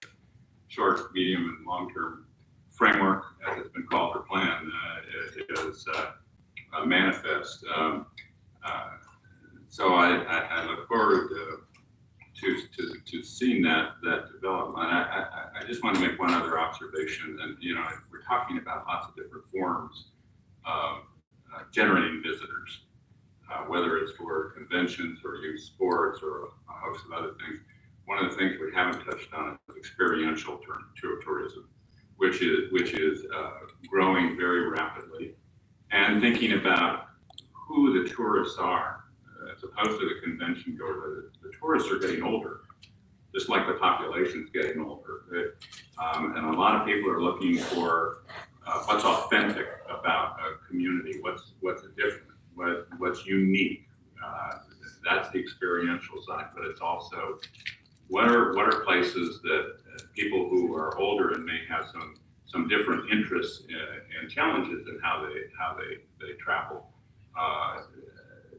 short, medium, and long-term framework, as it's been called, or plan, is manifest. So I look forward to seeing that development. I just want to make one other observation, and we're talking about lots of different forms of generating visitors, whether it's for conventions or youth sports or a host of other things. One of the things we haven't touched on is experiential tourism, which is growing very rapidly, and thinking about who the tourists are, as opposed to the convention goer. The tourists are getting older, just like the population's getting older. And a lot of people are looking for what's authentic about a community, what's different, what's unique. That's the experiential side, but it's also what are places that people who are older and may have some different interests and challenges in how they travel.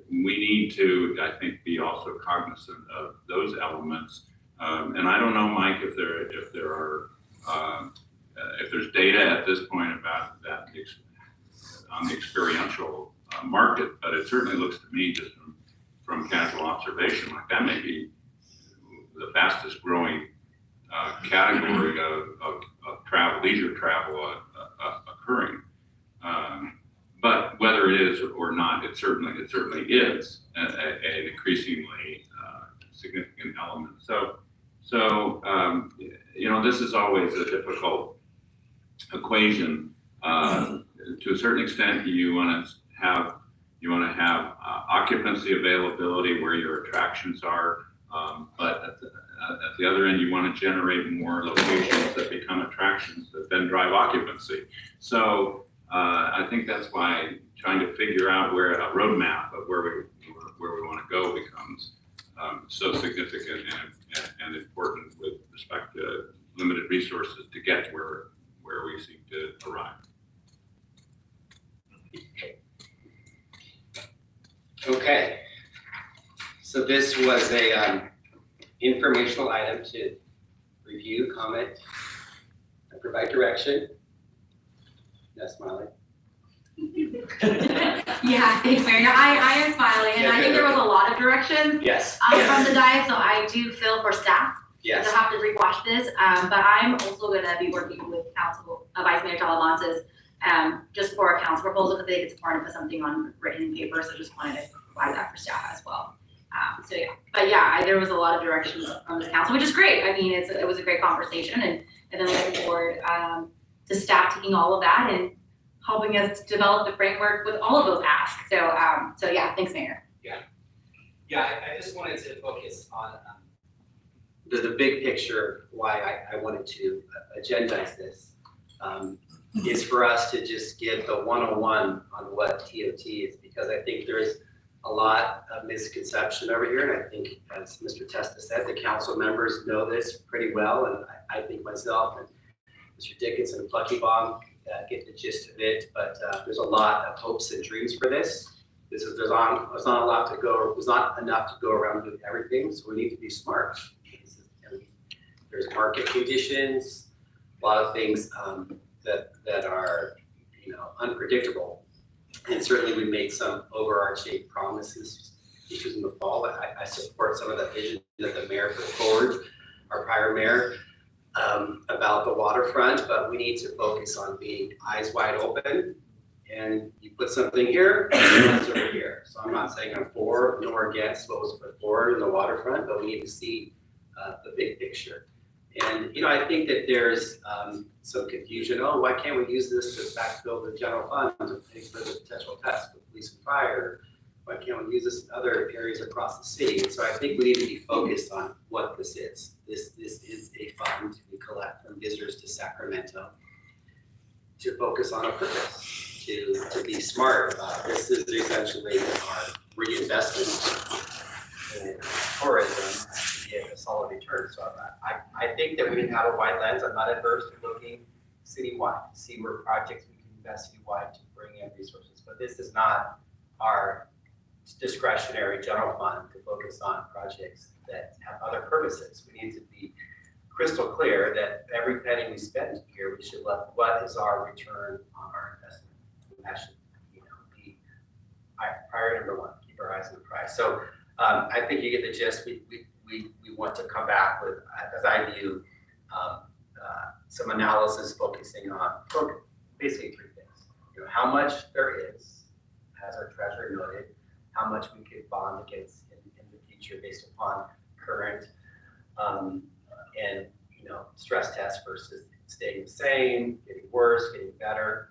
We need to, I think, be also cognizant of those elements. And I don't know, Mike, if there's data at this point about that on the experiential market, but it certainly looks to me, just from casual observation, like that may be the fastest growing category of travel, leisure travel occurring. But whether it is or not, it certainly is an increasingly significant element. So this is always a difficult equation. To a certain extent, you want to have occupancy availability where your attractions are, but at the other end, you want to generate more locations that become attractions that then drive occupancy. So I think that's why trying to figure out where a roadmap of where we want to go becomes so significant and important with respect to limited resources to get where we seek to arrive. Okay. So this was a informational item to review, comment, and provide direction. No smiling. Yeah, thanks, Mary. No, I am smiling, and I think there was a lot of directions Yes. from the diet, so I do feel for staff. Yes. To have to rewatch this, but I'm also going to be working with Council Vice Mayor Talamantes just for a council proposal, because I think it's important to put something on written paper, so just wanted to provide that for staff as well. There was a lot of directions from the council, which is great. I mean, it was a great conversation, and then looking forward to staff taking all of that and helping us develop the framework with all of those asks. So yeah, thanks, Mayor. Yeah, I just wanted to focus on the big picture, why I wanted to agendize this, is for us to just give the 101 on what TOT is, because I think there's a lot of misconception over here, and I think, as Mr. Testa said, the council members know this pretty well, and I think myself and Mr. Dickinson and Plucky Bomb get the gist of it, but there's a lot of hopes and dreams for this. There's not enough to go around with everything, so we need to be smart. There's market conditions, a lot of things that are unpredictable, and certainly we made some overarching promises which is in the fall. I support some of the vision that the mayor put forward, our prior mayor, about the waterfront, but we need to focus on being eyes wide open. And you put something here, and it's over here. So I'm not saying I'm for nor against what was put forward in the waterfront, but we need to see the big picture. And, you know, I think that there's some confusion. Oh, why can't we use this to backfill the general fund to pay for the potential cuts for police and fire? Why can't we use this in other areas across the city? And so I think we need to be focused on what this is. This is a fund we collect from visitors to Sacramento to focus on a purpose, to be smart. This is essentially our reinvestment in tourism to get a solid return. So I think that we can have a wide lens. I'm not adverse to looking citywide, to see where projects we can invest citywide to bring in resources. But this is not our discretionary general fund to focus on projects that have other purposes. We need to be crystal clear that every penny we spend here, we should look, what is our return on our investment? And that should, you know, be priority number one, keep our eyes on the prize. So I think you get the gist. We want to come back with, as I view, some analysis focusing on basically three things. You know, how much there is, as our treasurer noted, how much we could bond against in the future based upon current and, you know, stress tests versus staying the same, getting worse, getting better.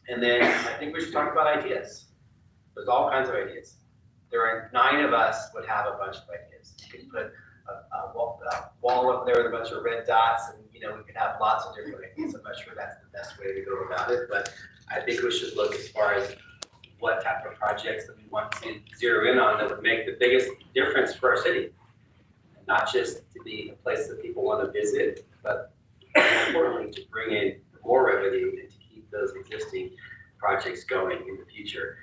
And then I think we should talk about ideas. There's all kinds of ideas. There are 9 of us would have a bunch of ideas. You could put a wall up there with a bunch of red dots, and, you know, we could have lots of different ideas. I'm not sure that's the best way to go about it, but I think we should look as far as what type of projects that we want to zero in on that would make the biggest difference for our city. And not just to be a place that people want to visit, but more importantly, to bring in more revenue and to keep those existing projects going in the future.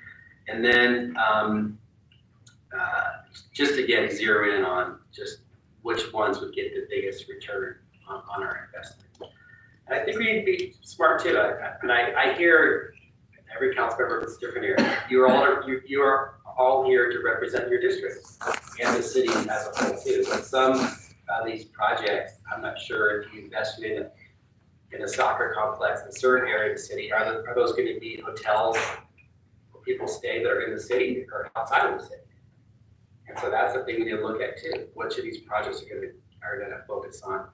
And then just again, zero in on just which ones would get the biggest return on our investment. And I think we need to be smart too. I hear every council member is different here. You are all here to represent your district and the city as a whole too. But some of these projects, I'm not sure if you invested in a soccer complex in a certain area of the city, are those going to be hotels where people stay that are in the city or outside of the city? And so that's the thing we need to look at too. Which of these projects are going to focus on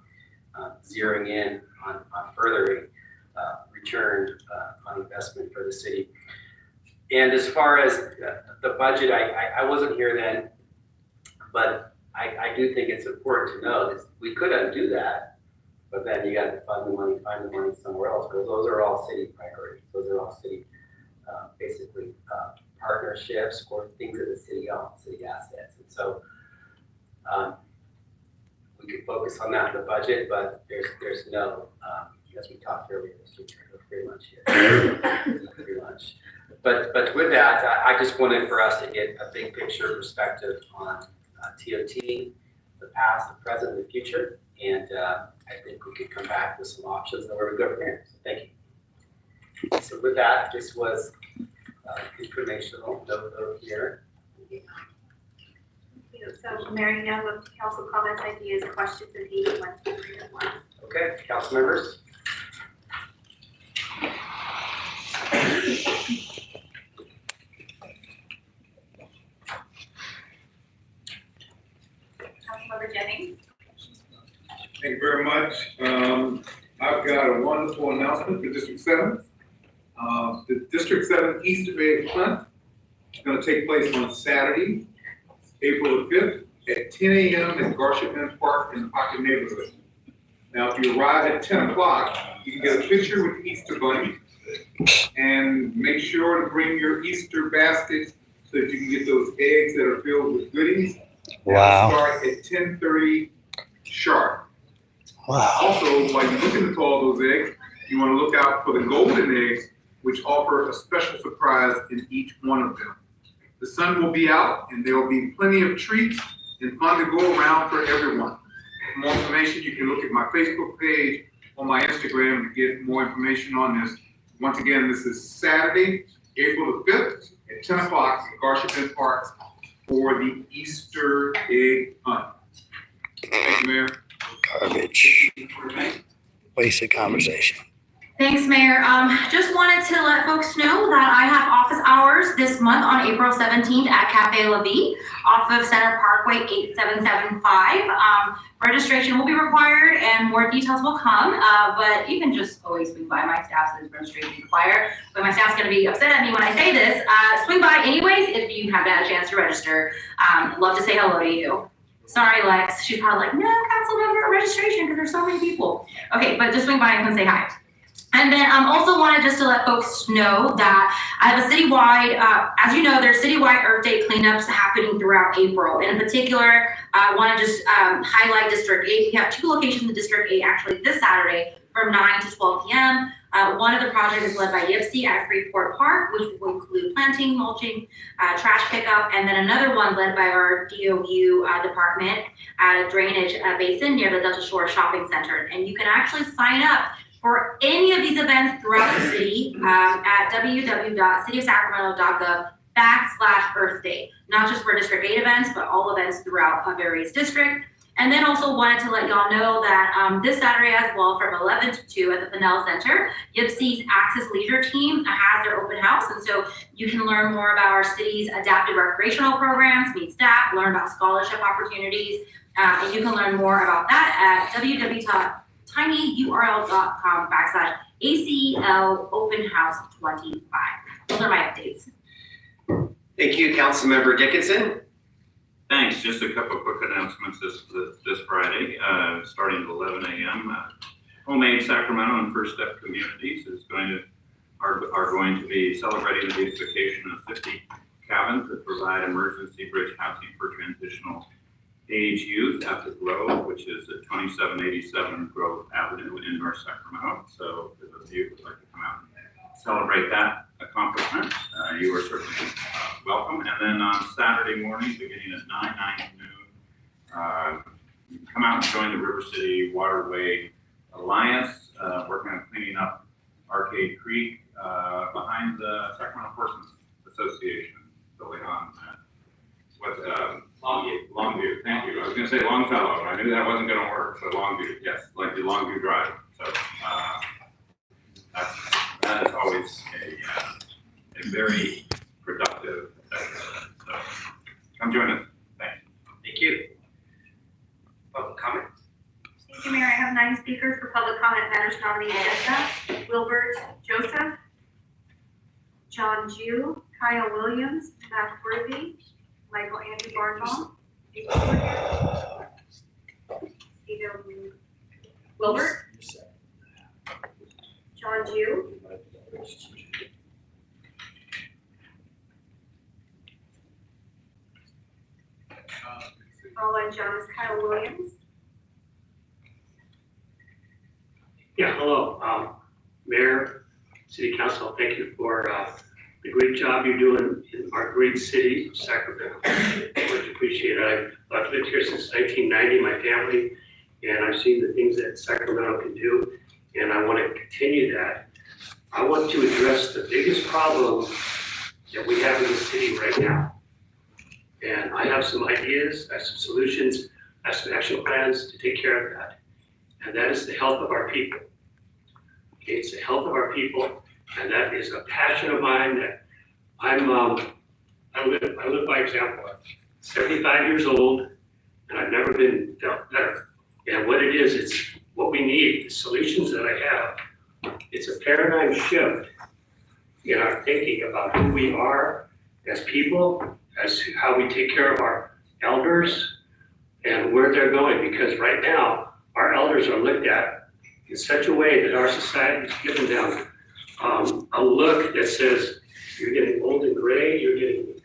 zeroing in on furthering return on investment for the city. And as far as the budget, I wasn't here then, but I do think it's important to know that we could undo that, but then you got to find the money somewhere else, because those are all city priorities. Those are all city, basically partnerships or things that the city owns, city assets. And so we could focus on that in the budget, but there's no, as we talked earlier, no free lunch here. Free lunch. But with that, I just wanted for us to get a big picture perspective on TOT, the past, the present, and the future. And I think we could come back with some options on where we go from here. So thank you. So with that, this was informational note here. So Mary, now with council comments, ideas, questions, and meeting 1, 2, 3, and 1. Okay, council members. Councilmember Jennings. Thank you very much. I've got a wonderful announcement for District 7. The District 7 Easter egg hunt is going to take place on Saturday, April the 5th at 10 a.m. at Garship Park in the Pocket neighborhood. Now, if you arrive at 10 o'clock, you can get a picture with the Easter Bunny, and make sure to bring your Easter basket so that you can get those eggs that are filled with goodies. Wow. Start at 10:30 sharp. Wow. Also, while you're looking for all those eggs, you want to look out for the golden eggs, which offer a special surprise in each one of them. The sun will be out, and there will be plenty of treats and fun to go around for everyone. For more information, you can look at my Facebook page or my Instagram to get more information on this. Once again, this is Saturday, April the 5th at 10 o'clock at Garship Park for the Easter egg hunt. Thank you, Mayor. Garbage. Wasted conversation. Thanks, Mayor. Just wanted to let folks know that I have office hours this month on April 17th at Cafe La Vie off of Center Parkway 8775. Registration will be required and more details will come, but you can just always swing by. My staff says registration required, but my staff's gonna be upset at me when I say this. Swing by anyways if you haven't had a chance to register. Love to say hello to you. Sorry, Lex. She's probably like, no, council member registration because there's so many people. Okay, but just swing by and come say hi. And then also wanted just to let folks know that I have a citywide, as you know, there's citywide Earth Day cleanups happening throughout April. And in particular, I want to just highlight District 8. We have 2 locations in District 8 actually this Saturday from 9 to 12 p.m. One of the projects is led by YIPSI at Freeport Park, which will include planting, mulching, trash pickup, and then another one led by our DOU department at a drainage basin near the Delta Shore Shopping Center. And you can actually sign up for any of these events throughout the city at www.cityofsacramento.gov/Earth Day, not just for District 8 events, but all events throughout various districts. And then also wanted to let y'all know that this Saturday as well, from 11 to 2 at the Pinnell Center, YIPSI's Access Leisure team has their open house. And so you can learn more about our city's adaptive recreational programs, meet staff, learn about scholarship opportunities, and you can learn more about that at www.tinyurl.com/ACL Open House 25. Those are my updates. Thank you, Councilmember Dickinson. Thanks. Just a couple quick announcements this Friday, starting at 11 a.m. Homemade Sacramento and First Step Communities are going to be celebrating the beautification of 50 cabins that provide emergency bridge housing for transitional age youth at the Grove, which is at 2787 Grove Avenue in North Sacramento. So if those of you would like to come out and celebrate that accomplishment, you are certainly welcome. And then on Saturday morning, beginning at 9 to noon, you can come out and join the River City Waterway Alliance, working on cleaning up Arcade Creek behind the Sacramento Horsemen's Association building on Longview, thank you. I was gonna say Longfellow, I knew that wasn't gonna work, so Longview, yes, like the Longview Drive. So that is always a very productive exercise. So come join us. Thanks. Thank you. Public comment? Thank you, Mayor. I have 9 speakers for public comment matters on the agenda. Wilbert Joseph, John Jew, Kyle Williams, Matt Worthy, Michael Andrew Barnwell, Stephen Wilbert, John Jew, Roland Jones, Kyle Williams. Yeah, hello, Mayor, City Council, thank you for the great job you're doing in our great city of Sacramento. Much appreciated. I've lived here since 1990, my family, and I've seen the things that Sacramento can do, and I want to continue that. I want to address the biggest problem that we have in the city right now. And I have some ideas, I have some solutions, I have some action plans to take care of that. And that is the health of our people. Okay, it's the health of our people. And that is a passion of mine that I live by example. I'm 75 years old and I've never been felt better. And what it is, it's what we need, the solutions that I have. It's a paradigm shift in our thinking about who we are as people, as to how we take care of our elders and where they're going. Because right now, our elders are looked at in such a way that our society is giving them a look that says, you're getting old and gray, you're getting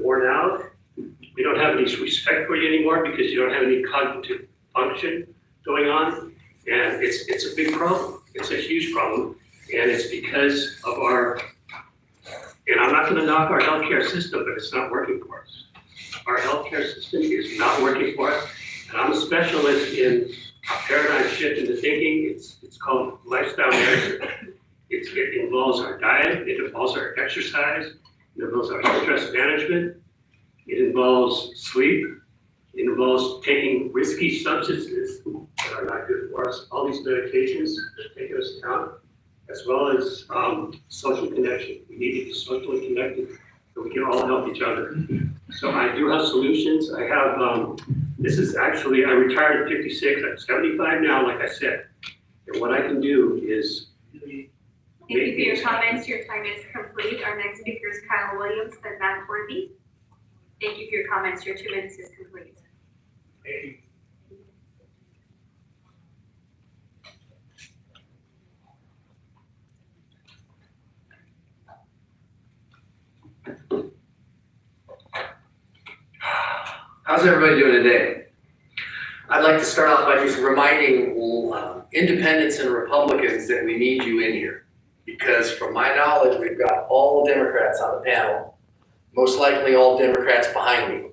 worn out. We don't have any respect for you anymore because you don't have any cognitive function going on. And it's a big problem. It's a huge problem. And it's because of and I'm not gonna knock our healthcare system, but it's not working for us. Our healthcare system is not working for us. And I'm a specialist in a paradigm shift in the thinking. It's called lifestyle medicine. It involves our diet, it involves our exercise, it involves our stress management, It involves sleep. It involves taking risky substances that are not good for us. All these medications that take us down, as well as social connection. We need to be socially connected so we can all help each other. So I do have solutions. I have, this is actually, I retired at 56. I'm 75 now, like I said. And what I can do is. Thank you for your comments. Your time is complete. Our next speaker is Kyle Williams, then Matt Worthy. Thank you for your comments. Your 2 minutes is complete. Thank you. How's everybody doing today? I'd like to start off by just reminding independents and Republicans that we need you in here. Because from my knowledge, we've got all Democrats on the panel, most likely all Democrats behind me.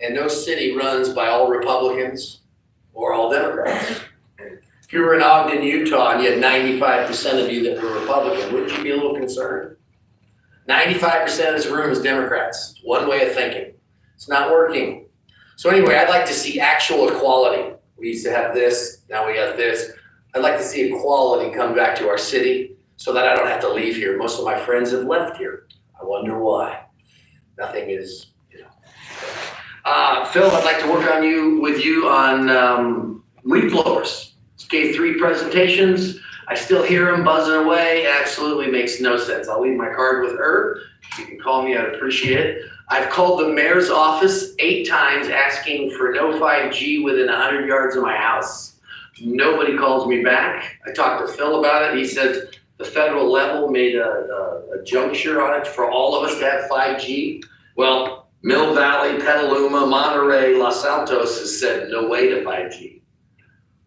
And no city runs by all Republicans or all Democrats. If you were in Ogden, Utah, and you had 95% of you that were Republican, wouldn't you be a little concerned? 95% of this room is Democrats. One way of thinking. It's not working. So anyway, I'd like to see actual equality. We used to have this, now we have this. I'd like to see equality come back to our city so that I don't have to leave here. Most of my friends have left here. I wonder why. Nothing is, Phil, I'd like to work with you on leaf blowers. Gave 3 presentations. I still hear them buzzing away. Absolutely makes no sense. I'll leave my card with her. You can call me, I'd appreciate it. I've called the mayor's office 8 times asking for no 5G within 100 yards of my house. Nobody calls me back. I talked to Phil about it. He said the federal level made a juncture on it for all of us to have 5G. Well, Mill Valley, Petaluma, Monterey, Los Altos has said no way to 5G.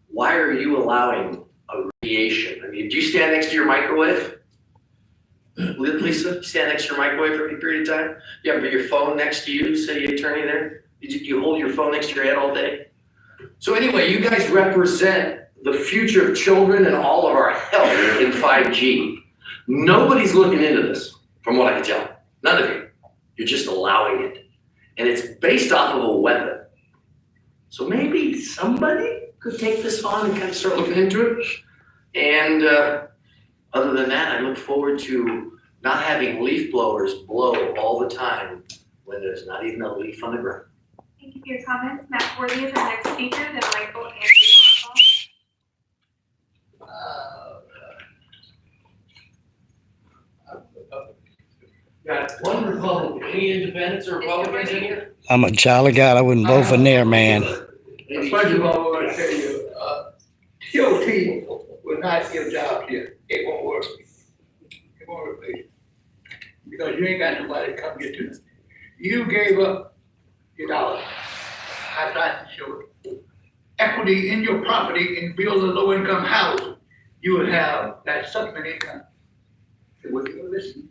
Why are you allowing a radiation? I mean, do you stand next to your microwave? Lisa, stand next to your microwave for any period of time? You have your phone next to you, city attorney there? You hold your phone next to your head all day? So anyway, you guys represent the future of children and all of our health in 5G. Nobody's looking into this, from what I can tell. None of you. You're just allowing it. And it's based off of a weapon. So maybe somebody could take this on and kind of start looking into it. And other than that, I look forward to not having leaf blowers blow all the time when there's not even a leaf on the ground. Thank you for your comments. Matt Worthy is our next speaker, then Michael Andrew Got one Republican. Any independents or Republicans in here? I'm a child of God. I wouldn't vote for near man. First of all, I want to tell you, TOT will not give jobs here. It won't work. It won't work, please. Because you ain't got nobody to come get to them. You gave up your dollar. I tried to show it. Equity in your property and build a low-income house, you would have that supplement income. So what you listen?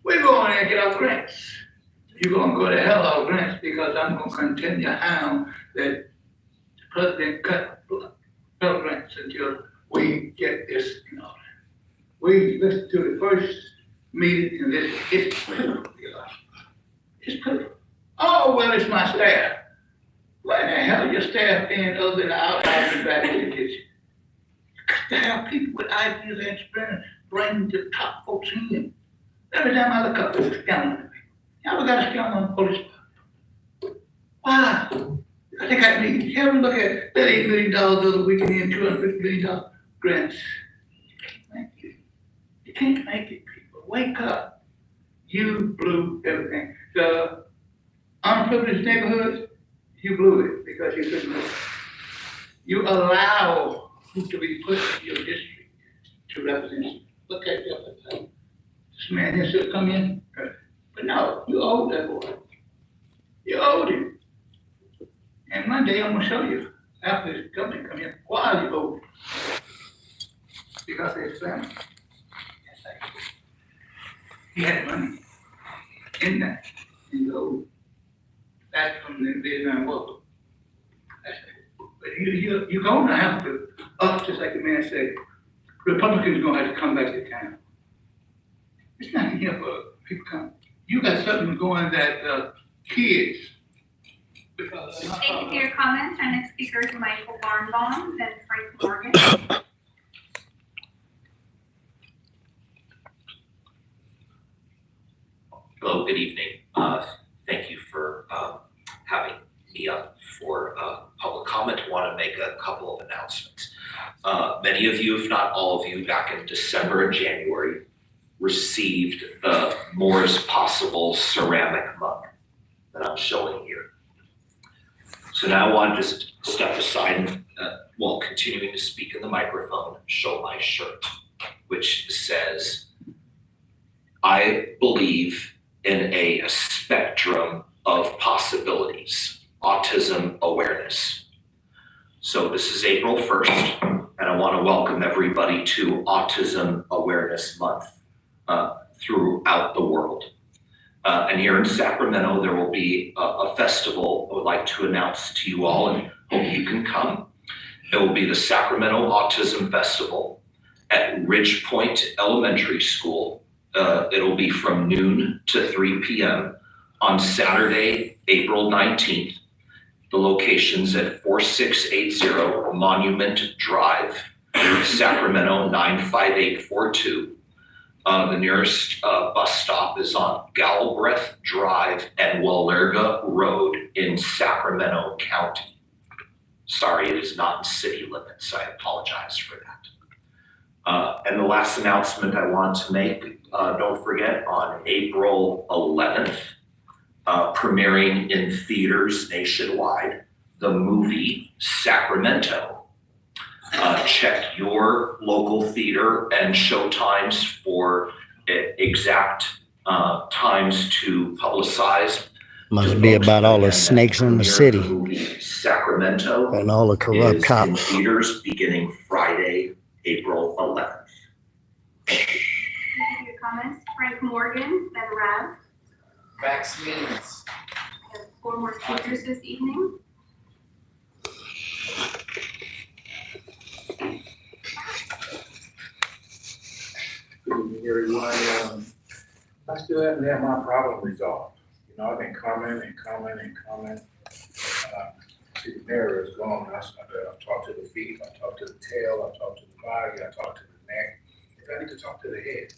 We're going to get our grants. You're going to go to hell out of grants because I'm going to continue on that the president cut Pell grants until we get this in order. We listened to the first meeting and this, it's pitiful. It's pitiful. Oh, well, it's my staff. What in the hell is your staff being other than outside and back in the kitchen? You got to have people with ideas and experience bring the top folks in. Every time I look up, there's a scandal. Y'all got a scandal on the police. Why? I think I need, you ever look at that $8 million the other weekend and $250 million grants? Thank you. You can't make it, people. Wake up. You blew everything. The unprivileged neighborhoods, you blew it because you couldn't do it. You allow who to be put in your district to represent you. Look at the other side. This man here should come in. But no, you owed that boy. You owed him. And one day I'm gonna show you, after this company come in, why you owed him. Because of his family. He had money in that, and you owed. That's from the Vietnam War. But you're gonna have to, just like the man said, Republicans are gonna have to come back to town. It's not here for people come. you got something going that, kids. Thank you for your comments. Our next speaker is Michael Barnbaum, then Frank Morgan. Hello, good evening. Thank you for having me up for public comment. I want to make a couple of announcements. Many of you, if not all of you, back in December and January, received the More is Possible ceramic mug that I'm showing here. So now I want to just step aside and, while continuing to speak in the microphone, show my shirt, which says, I believe in a spectrum of possibilities, autism awareness. So this is April 1st, and I want to welcome everybody to Autism Awareness Month throughout the world. And here in Sacramento, there will be a festival I would like to announce to you all and hope you can come. It will be the Sacramento Autism Festival at Ridge Point Elementary School. It'll be from noon to 3 p.m. on Saturday, April 19th. The location's at 4680 Monument Drive, Sacramento 95842. The nearest bus stop is on Galbraith Drive and Walerga Road in Sacramento County. Sorry, it is not in city limits. I apologize for that. And the last announcement I want to make, don't forget, on April 11th, premiering in theaters nationwide, the movie Sacramento. Check your local theater and show times for exact times to publicize. Must be about all the snakes in the city Sacramento and all the corrupt cops. In theaters beginning Friday, April 11th. Thank you for your comments. Frank Morgan, then REV. Vaccines. We have 4 more speakers this evening. Good evening, everyone. I still haven't had my problem resolved. You know, I've been coming. See, the mayor is gone. I've talked to the feet, I've talked to the tail, I've talked to the body, I've talked to the neck. I need to talk to the head.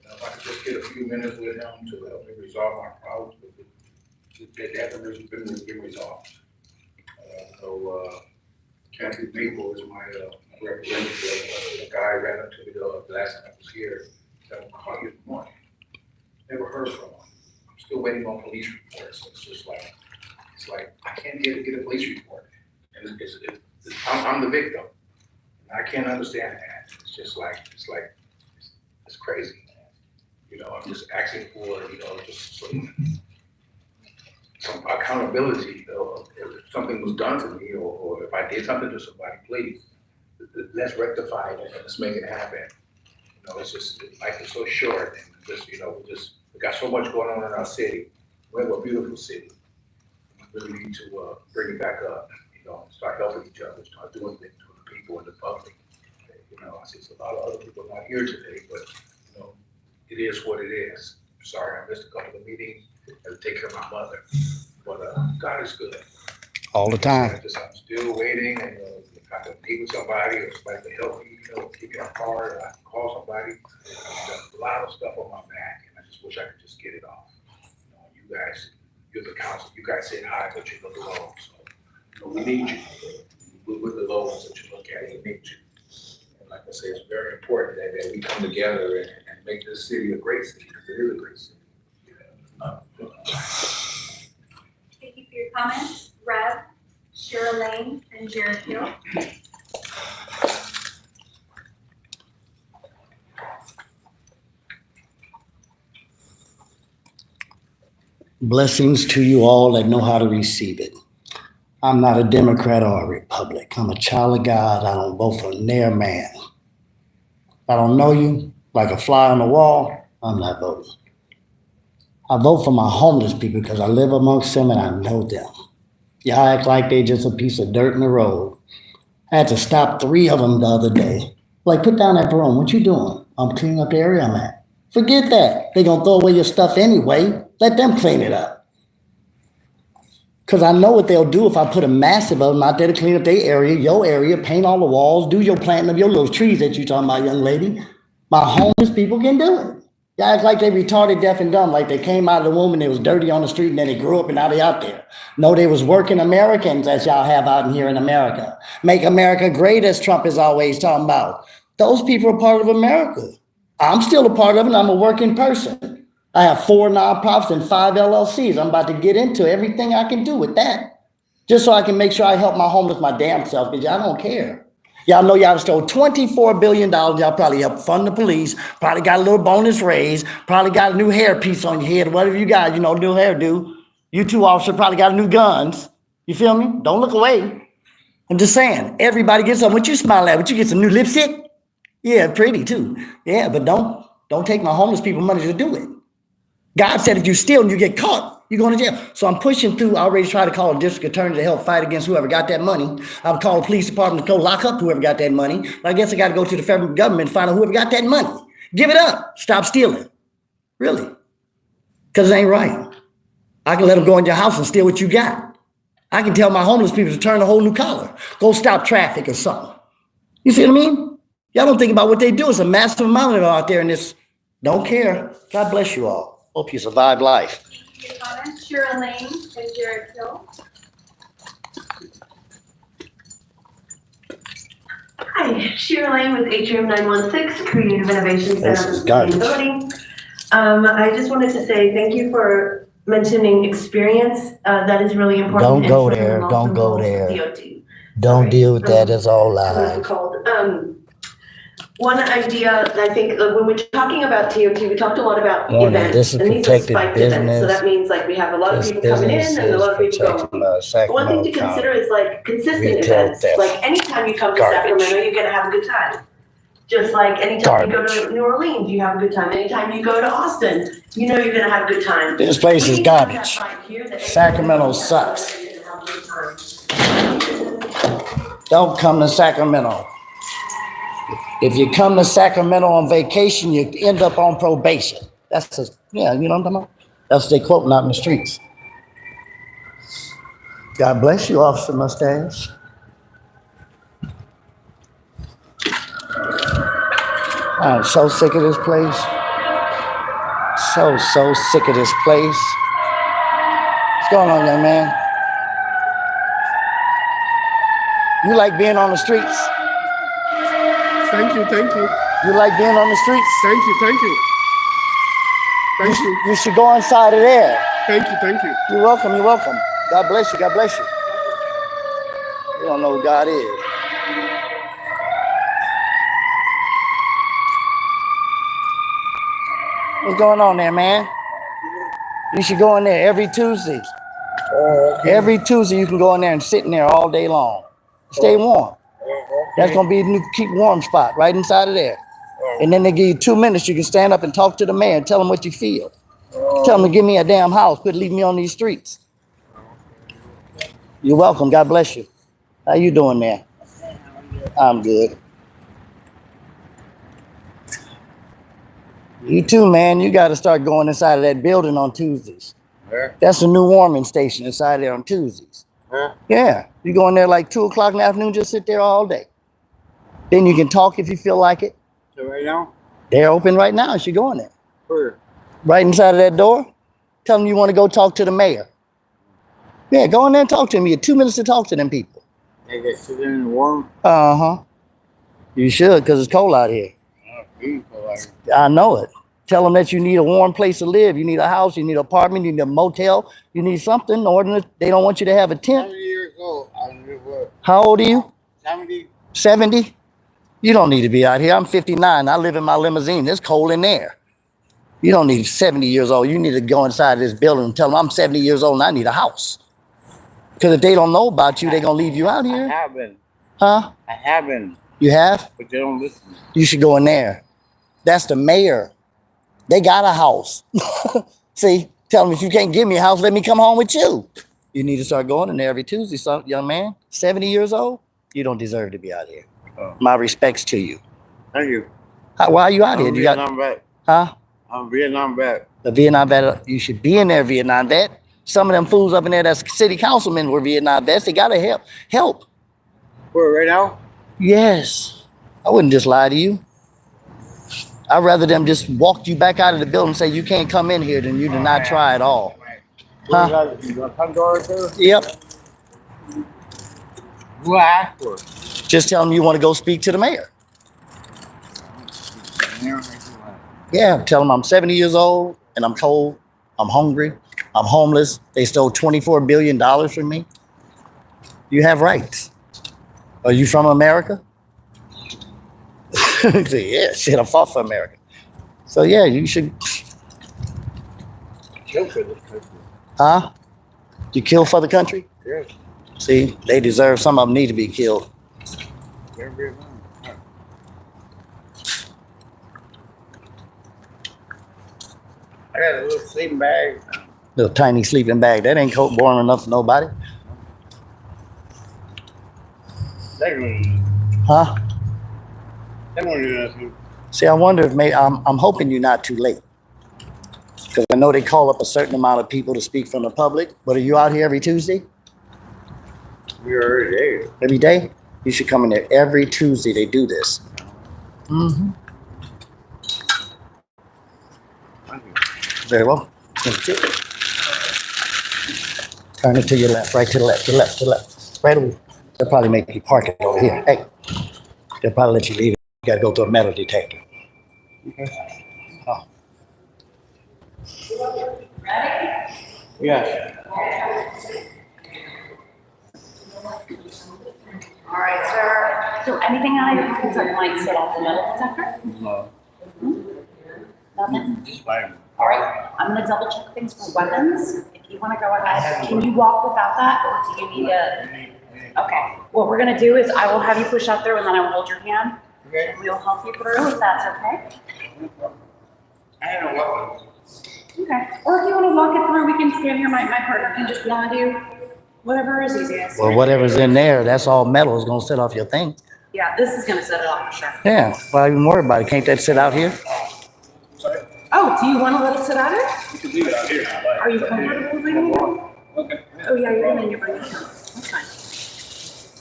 You know, if I could just get a few minutes with him to help me resolve my problems, they haven't really been resolved. Kathy Maple is my representative. The guy ran up to me the last time I was here. Said, I'll call you in the morning. Never heard from him. I'm still waiting on police reports. It's just like, I can't get a police report. And I'm the victim. And I can't understand that. It's just like, it's crazy. You know, I'm just asking for, you know, just some accountability. You know, if something was done to me or if I did something to somebody, please, let's rectify it and let's make it happen. You know, it's just, life is so short and just, you know, we got so much going on in our city. We have a beautiful city. We really need to bring it back up, you know, start helping each other, start doing things for the people and the public. You know, I see a lot of other people not here today, but, you know, it is what it is. Sorry, I missed a couple of meetings. I had to take care of my mother, but God is good. All the time. I'm still waiting, and if I can meet with somebody or somebody can help me, you know, give me a card, or I can call somebody. There's a lot of stuff on my back, and I just wish I could just get it off. You guys, you're the council. You guys say hi, but you look alone. So, you know, we need you. We're the low ones that you look at. We need you. And like I say, it's very important that we come together and make this city a great city, because it is a great city. Thank you for your comments. REV, Shira Lane, and Jared Hill. Blessings to you all that know how to receive it. I'm not a Democrat or a Republican. I'm a child of God. I don't vote for near man. If I don't know you, like a fly on the wall, I'm not voting. I vote for my homeless people because I live amongst them and I know them. Y'all act like they just a piece of dirt in the road. I had to stop 3 of them the other day. Like, put down that broom. What you doing? I'm cleaning up the area I'm at. Forget that. They're gonna throw away your stuff anyway. Let them clean it up. Because I know what they'll do if I put a massive of them out there to clean up their area, your area, paint all the walls, do your planting of your little trees that you talking about, young lady. My homeless people can do it. Y'all act like they retarded, deaf, and dumb, like they came out of the womb and they was dirty on the street and then they grew up and now they out there. No, they was working Americans as y'all have out in here in America. Make America great, as Trump is always talking about. Those people are part of America. I'm still a part of it, and I'm a working person. I have 4 nonprofits and 5 LLCs. I'm about to get into everything I can do with that, just so I can make sure I help my homeless my damn self, because y'all don't care. Y'all know y'all stole $24 billion. Y'all probably helped fund the police, probably got a little bonus raise, probably got a new hairpiece on your head, whatever you got, new hairdo. You 2 officers probably got new guns. You feel me? Don't look away. I'm just saying, everybody gets something. What you smile at? What you get, some new lipstick? Yeah, pretty too. Yeah, but don't take my homeless people money to do it. God said if you steal and you get caught, you're going to jail. So I'm pushing through. I already tried to call a district attorney to help fight against whoever got that money. I've called the police department to go lock up whoever got that money. But I guess I got to go to the federal government and find out whoever got that money. Give it up. Stop stealing. Really. Because it ain't right. I can let them go in your house and steal what you got. I can tell my homeless people to turn a whole new collar. Go stop traffic or something. You see what I mean? Y'all don't think about what they do. It's a massive amount of them out there in this. Don't care. God bless you all. Hope you survive life. Shira Lane and Jared Hill. Hi, Shira Lane with Atrium 916, Creative Innovation This Center is for garbage. Sustainability. I just wanted to say thank you for mentioning experience. That is really important. Don't go and there. short-term Don't go goals there. DOT. Don't deal with that. It's all What's it lies. called? One idea, I think, when we're talking about TOT, we talked a lot about Warning, events, this is and these are protected spiked events. So business. that means like we have a lot of This people coming in business and a lot of is people going. protected by One thing Sacramento to consider County. is like consistent Retail events. theft. Like anytime you come to Garbage. Sacramento, you're gonna have a good time. Just like anytime you go Garbage. to New Orleans, you have a good time. Anytime you go to Austin, you know you're gonna have a good time. This place We is need to have that garbage. right here that Sacramento everybody sucks. knows you're gonna have a good time. Don't come to Sacramento. If you come to Sacramento on vacation, you end up on probation. That's just, yeah, you know what I'm talking about? That's what they quoting out in the streets. God bless you, Officer Mustache. I'm so sick of this place. So sick of this place. What's going on, young man? You like being on the streets? Thank you, thank you. You like being on the streets? Thank you, thank you. Thank you. You should go inside of there. Thank you, thank you. You're welcome, you're welcome. God bless you, God bless you. You don't know who God is. What's going on there, man? You should go in there every Tuesday. Every Tuesday you can go in there and sit in there all day long. Stay warm. That's gonna be a new keep warm spot right inside of there. And then they give you 2 minutes. You can stand up and talk to the mayor and tell him what you feel. Tell him to give me a damn house. Quit leaving me on these streets. You're welcome. God bless you. How you doing there? I'm good. You too, man. You got to start going inside of that building on Tuesdays. Where? That's a new warming station inside there on Tuesdays. Huh? Yeah. You go in there like 2 o'clock in the afternoon, just sit there all day. Then you can talk if you feel like it. So right now? They're open right now. You should go in there. Where? Right inside of that door. Tell them you want to go talk to the mayor. Yeah, go in there and talk to him. You get 2 minutes to talk to them people. They get sit in the warm? Uh-huh. You should, because it's cold out here. I know it. Tell them that you need a warm place to live. You need a house, you need an apartment, you need a motel, you need something. In order to, they don't want you to have a tent. 70 years old. I live what? How old are you? 70. 70? You don't need to be out here. I'm 59. I live in my limousine. It's cold in there. You don't need 70 years old. You need to go inside this building and tell them I'm 70 years old and I need a house. Because if they don't know about you, they're going to leave you out here. I have been. Huh? I have been. You have? But they don't listen. You should go in there. That's the mayor. They got a house. See, tell them if you can't give me a house, let me come home with you. You need to start going in there every Tuesday, young man. 70 years old, you don't deserve to be out here. Oh. My respects to you. Thank you. Why are you out here? You got, back. huh? I'm a Vietnam vet. The Vietnam vet, you should be in there, Vietnam vet. Some of them fools up in there that's city councilmen were Vietnam vets. They gotta help. Where, right now? Yes. I wouldn't just lie to you. I'd rather them just walk you back out of the building and say you can't come in here than you to not try at all. Huh? Yep. Who I asked for? Just tell them you want to go speak to the mayor. Yeah, tell them I'm 70 years old and I'm cold, I'm hungry, I'm homeless. They stole $24 billion from me. You have rights. Are you from America? Say, yeah, shit, I fought for America. So yeah, you should. Kill for this country. Huh? You kill for the country? Yes. See, they deserve, some of them need to be killed. I got a little sleeping bag. Little tiny sleeping bag. That ain't boring enough for nobody. Huh? See, I wonder if maybe, I'm hoping you're not too late. Because I know they call up a certain amount of people to speak from the public. But are you out here every Tuesday? We're every day. Every day? You should come in there every Tuesday. They do this. Mm-hmm. Very well. Turn it to your left, right to the left, to the left, to the left. Right away. They'll probably make you park it over here. Hey, they'll probably let you leave it. You gotta go through a metal detector. Okay. Oh. Ready? Yeah. All right, sir. So anything out of your pockets that might set off the metal detector? No. Nothing? Just fine. All right, I'm gonna double check things for weapons. If you wanna go ahead, can you walk without that, or do you need a? Okay, what we're gonna do is I will have you push up there and then I will hold your hand. Okay. And we'll help you through if that's okay. I have no weapons. Okay, or if you wanna walk it through, we can stand here, my partner can just wanna do whatever is easiest. Well, whatever's in there, that's all metal is gonna set off your thing. Yeah, this is gonna set it off for sure. Yeah, why even worry about it? Can't that sit out here? Sorry? Oh, do you wanna let it sit out here? You can leave it out here. Are you comfortable leaving it? Okay. Oh, yeah, you're gonna bring it down. That's fine.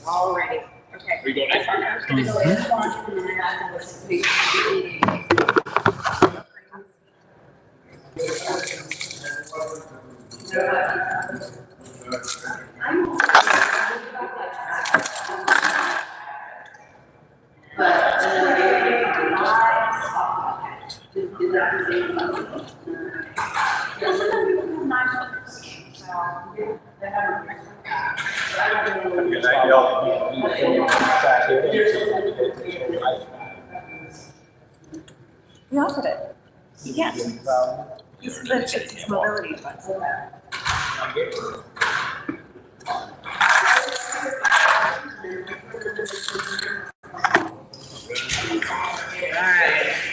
Alrighty, okay. We go next. I'm just gonna go in the launch and then I'm gonna speak. We offered it. Yes. This is it's mobility advice. Alright,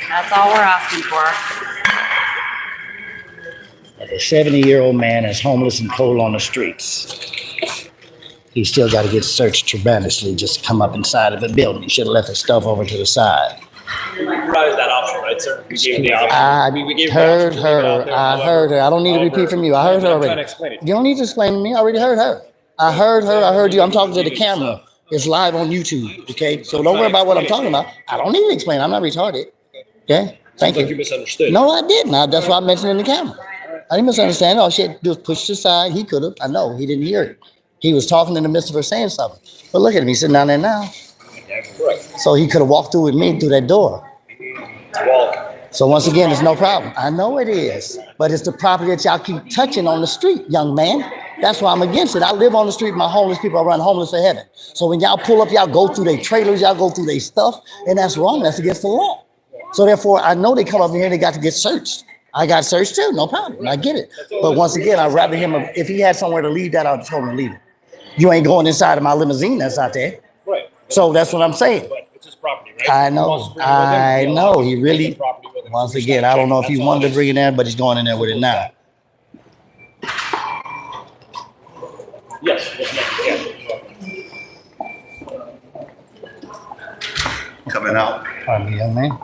that's all we're asking for. If a 70-year-old man is homeless and cold on the streets, he still got to get searched tremendously just to come up inside of a building. He should have left his stuff over to the side. We provided that option, right, sir? We gave the option. I heard her. I don't need to repeat from you. I heard her already. You don't need to explain to me. I already heard her. I heard her. I heard you. I'm talking to the camera. It's live on YouTube, okay? So don't worry about what I'm talking about. I don't need to explain. I'm not retarded. Okay? Thank you. You misunderstood. No, I didn't. That's why I mentioned it in the camera. I didn't misunderstand. All she had to do was push it aside. He could have. I know. He didn't hear it. He was talking in the midst of her saying something. But look at him. He's sitting down there now. So he could have walked through with me through that door. So once again, there's no problem. I know it is. But it's the property that y'all keep touching on the street, young man. That's why I'm against it. I live on the street. My homeless people, I run homeless for heaven. So when y'all pull up, y'all go through their trailers, y'all go through their stuff, and that's wrong. That's against the law. So therefore, I know they come up in here, they got to get searched. I got searched too, no problem. I get it. But once again, I'd rather him, if he had somewhere to leave that, I'd tell him to leave it. You ain't going inside of my limousine that's out there. Right. So that's what I'm saying. But it's his property, right? I know. He really, once again, I don't know if he wanted to bring it in, but he's going in there with it now. Yes. Coming out. Pardon me, young man.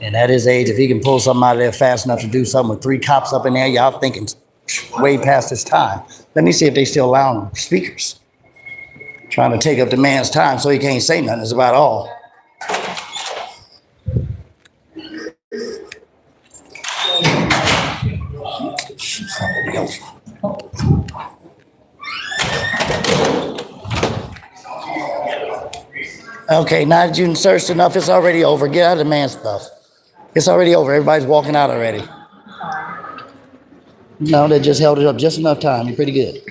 And at his age, if he can pull something out of there fast enough to do something with 3 cops up in there, y'all thinking way past his time. Let me see if they still allow speakers. Trying to take up the man's time so he can't say nothing is about all. Okay, now that you searched enough, it's already over. Get out of the man's stuff. It's already over. Everybody's walking out already. No, they just held it up just enough time. You're pretty good.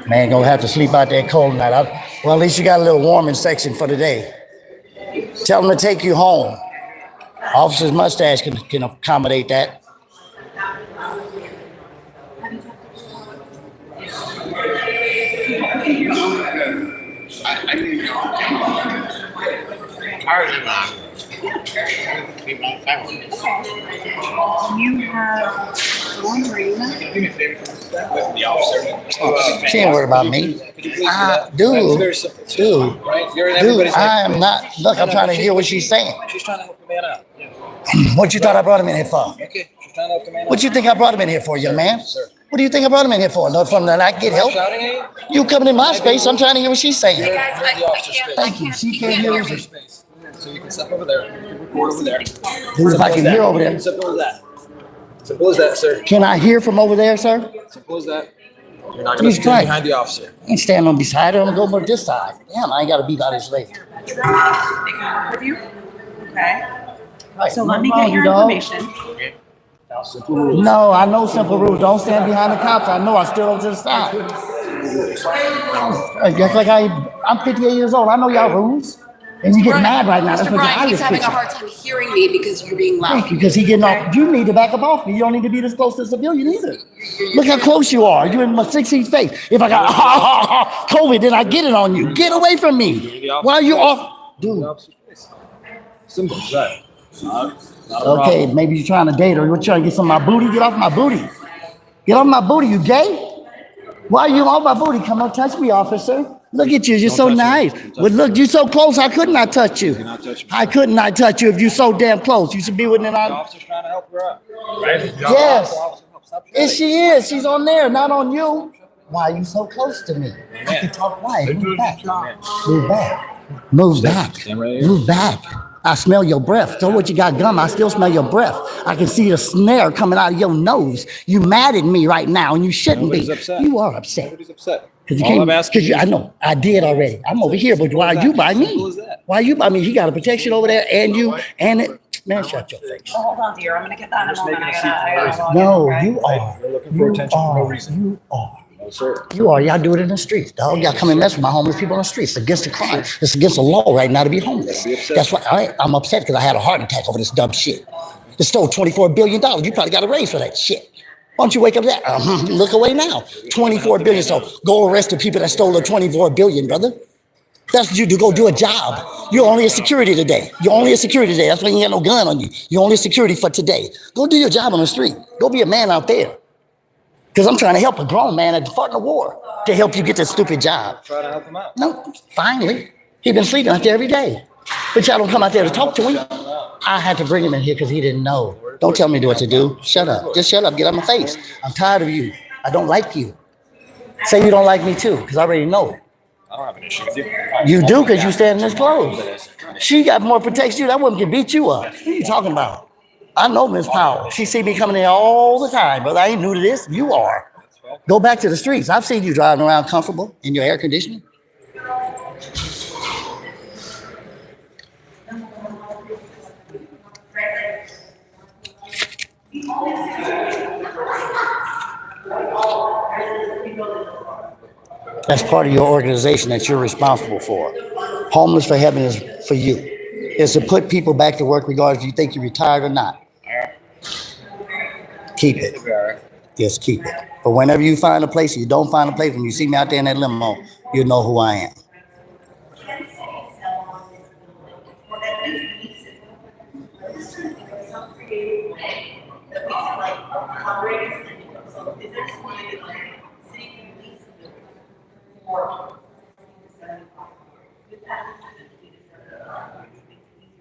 Man, gonna have to sleep out there cold tonight. Well, at least you got a little warming section for the day. Tell them to take you home. Officer's mustache can accommodate that. You have one Marina? The officer. She ain't worried about me. Dude, I am not. Look, I'm trying to hear what she's saying. She's trying to help the man out. What you thought I brought him in here for? Okay, she's trying to help the man out. What you think I brought him in here for, young man? What do you think I brought him in here for? Not from that I get help. You coming in my space? I'm trying to hear what she's saying. You're in the officer's space. Thank you. She can't hear me. Space. So you can step over there. You can record over there. Dude, if I can hear over there. Simple as that. Simple as that, sir. Can I hear from over there, sir? Simple as that. You're not going to stand behind the officer. I ain't standing on beside her. I'm going to go over this side. Damn, I ain't got to be by this lady. They can with you? Okay. Right, So let me wrong, get your dog. information. No, I know simple rules. Don't stand behind the cops. I know I stood over to the side. Just like I'm 58 years old. I know y'all rules. And you get mad right now. That's Mr. what Brian, he's your having eyes a hard time hearing me because you're being loud. Thank you, because he getting off. You need to back up off me. You don't need to be this close to a civilian either. Look how close you are. You're in my 6 feet face. If I got COVID, then I get it on you. Get away from me. Why are you off? Dude. Simple as that. Not a Okay, problem. maybe you're trying to date or you're trying to get some of my booty. Get off my booty. Get off my booty. You gay? Why are you on my booty? Come on, touch me, officer. Look at you. You're so nice. But look, you're so close. How couldn't I touch you? How couldn't I touch you if you're so damn close? You should be with me. The officer's trying to help her out. Right? Yes. Yes, she is. She's on there, not on you. Why are you so close to me? I can talk quiet. Move back. Move back. Move back. Move back. I smell your breath. So what you got gum? I still smell your breath. I can see the snare coming out of your nose. You mad at me right now, and you shouldn't be. Upset. You are upset. Nobody's upset. Because you All I'm can't. asking Because I know I did already. I'm over here, but why are you by me? Why are you by me? He got a protection over there, and you, and it. Man, shut your face. Oh, hold on, dear. I'm gonna get that in a Just moment. making I a gotta seat log No, in, okay? you are. You're looking for attention for no reason. You are. No, sir. You are. Y'all do it in the streets, dog. Y'all come and mess with my homeless people on the streets. It's against the crime. It's against the law right now to be homeless. That's why I'm upset because I had a heart attack over this dumb shit. They stole $24 billion. You probably got a raise for that shit. Why don't you wake up to that? Look away now. $24 billion. So go arrest the people that stole the $24 billion, brother. That's what you do. Go do a job. You're only a security today. You're only a security today. That's why you ain't got no gun on you. You're only a security for today. Go do your job on the street. Go be a man out there. Because I'm trying to help a grown man at the fighting a war to help you get this stupid job. Try to help him out. No, finally. He been sleeping out there every day. But y'all don't come out there to talk to him. I had to bring him in here because he didn't know. Don't tell me what to do. Shut up. Just shut up. Get out of my face. I'm tired of you. I don't like you. Say you don't like me too, because I already know it. I don't have an issue with you. You do because you stand in this clothes. She got more protection you. That woman can beat you up. What are you talking about? I know Miss Powell. She see me coming in all the time, but I ain't new to this. You are. Go back to the streets. I've seen you driving around comfortable in your air conditioning. That's part of your organization that you're responsible for. Homeless for Heaven is for you. It's to put people back to work regardless if you think you're retired or not. Keep it. Just keep it. But whenever you find a place, or you don't find a place, when you see me out there in that limo, you know who I am.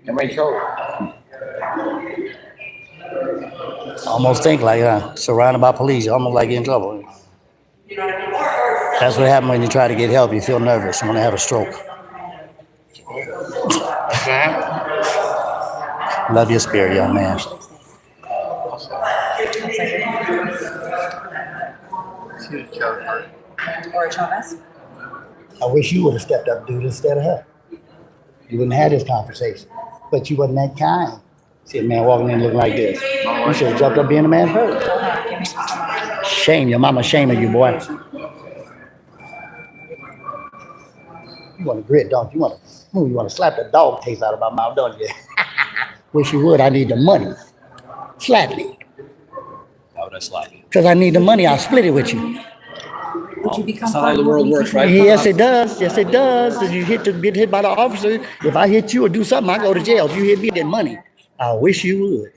How many total? Almost think like surrounded by police, you almost like get in trouble. That's what happens when you try to get help. You feel nervous. You want to have a stroke. Love your spirit, young man. Or Chavez? I wish you would have stepped up, dude, instead of her. You wouldn't have had this conversation. But you wasn't that kind. See a man walking in looking like this. You should have jumped up being a man first. Shame, your mama shaming you, boy. You want to grit, don't you? You want to slap the dog taste out of my mouth, don't you? Wish you would. I need the money. Slap me. Why would I slap you? Because I need the money. I'll split it with you. Would you become That's not how the world works, right? Yes, it does. Yes, it does. If you get hit by the officer, if I hit you or do something, I go to jail. If you hit me, get money. I wish you would.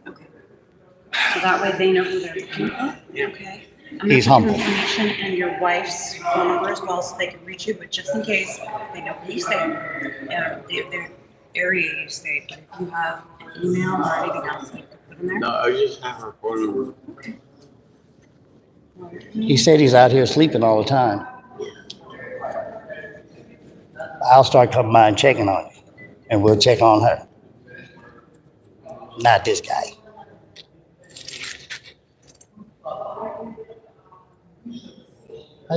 So that way they know who they're looking for? Okay. I'm He's gonna put humble. your information and your wife's phone number as well, so they can reach you, but just in case, they know who you stay, their area you stay, but if you have an email or anything else, you can put in there. No, I just have her phone number. He said he's out here sleeping all the time. I'll start coming by and checking on you, and we'll check on her. Not this guy. How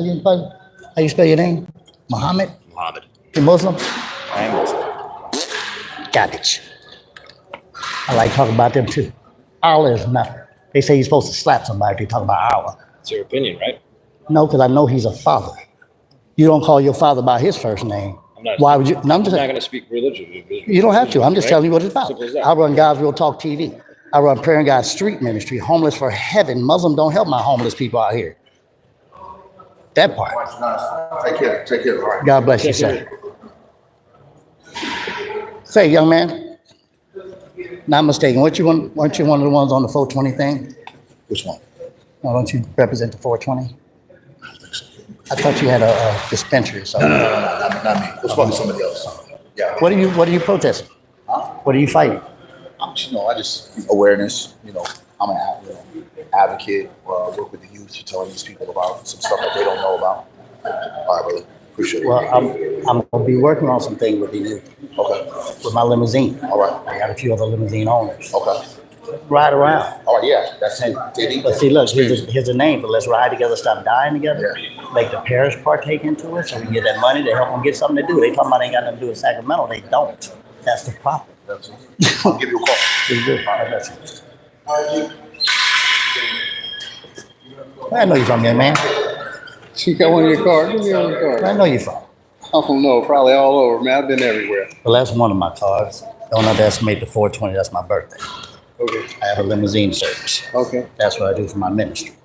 you spell your name? Muhammad? Muhammad. You Muslim? I am Muslim. Garbage. I like talking about them too. Allah is nothing. They say you're supposed to slap somebody if they talk about Allah. It's your opinion, right? No, because I know he's a father. You don't call your father by his first name. Why would you? No, I'm not just. going to speak religion. You don't have to. I'm just right? telling you what it's about. Simple as that. I run God's Real Talk TV. I run Prayer and God Street Ministry. Homeless for Heaven. Muslim don't help my homeless people out here. That part. Take care. Take care. All right. God bless you, sir. Say, young man. Not mistaken. Weren't you one of the ones on the 420 thing? Which one? No, don't you represent the 420? I thought you had a dispensary or something. No, not me. It was probably somebody else. Yeah. What are you protesting? What are you fighting? I just awareness. I'm an advocate. Work with the youth to tell these people about some stuff that they don't know about. All right, brother. Appreciate it. Well, I'm gonna be working on some things with the youth. Okay. With my limousine. All right. I got a few other limousine owners. Okay. Ride around. All right, yeah. That's it. But see, look, here's the name. But let's ride together, stop dying together. Yeah. Make the parish partake into it, so we can get that money to help them get something to do. They talking about they ain't got nothing to do with Sacramento. They don't. That's the problem. I'll give you a call. It's good. All right, that's it. I know you're from there, man. She got one of your cards. Give me one of your cards. I know you're from. I don't know. Probably all over, man. I've been everywhere. Well, that's one of my cards. Don't underestimate the 420. That's my birthday. Okay. I have a limousine service. Okay. That's what I do for my ministry.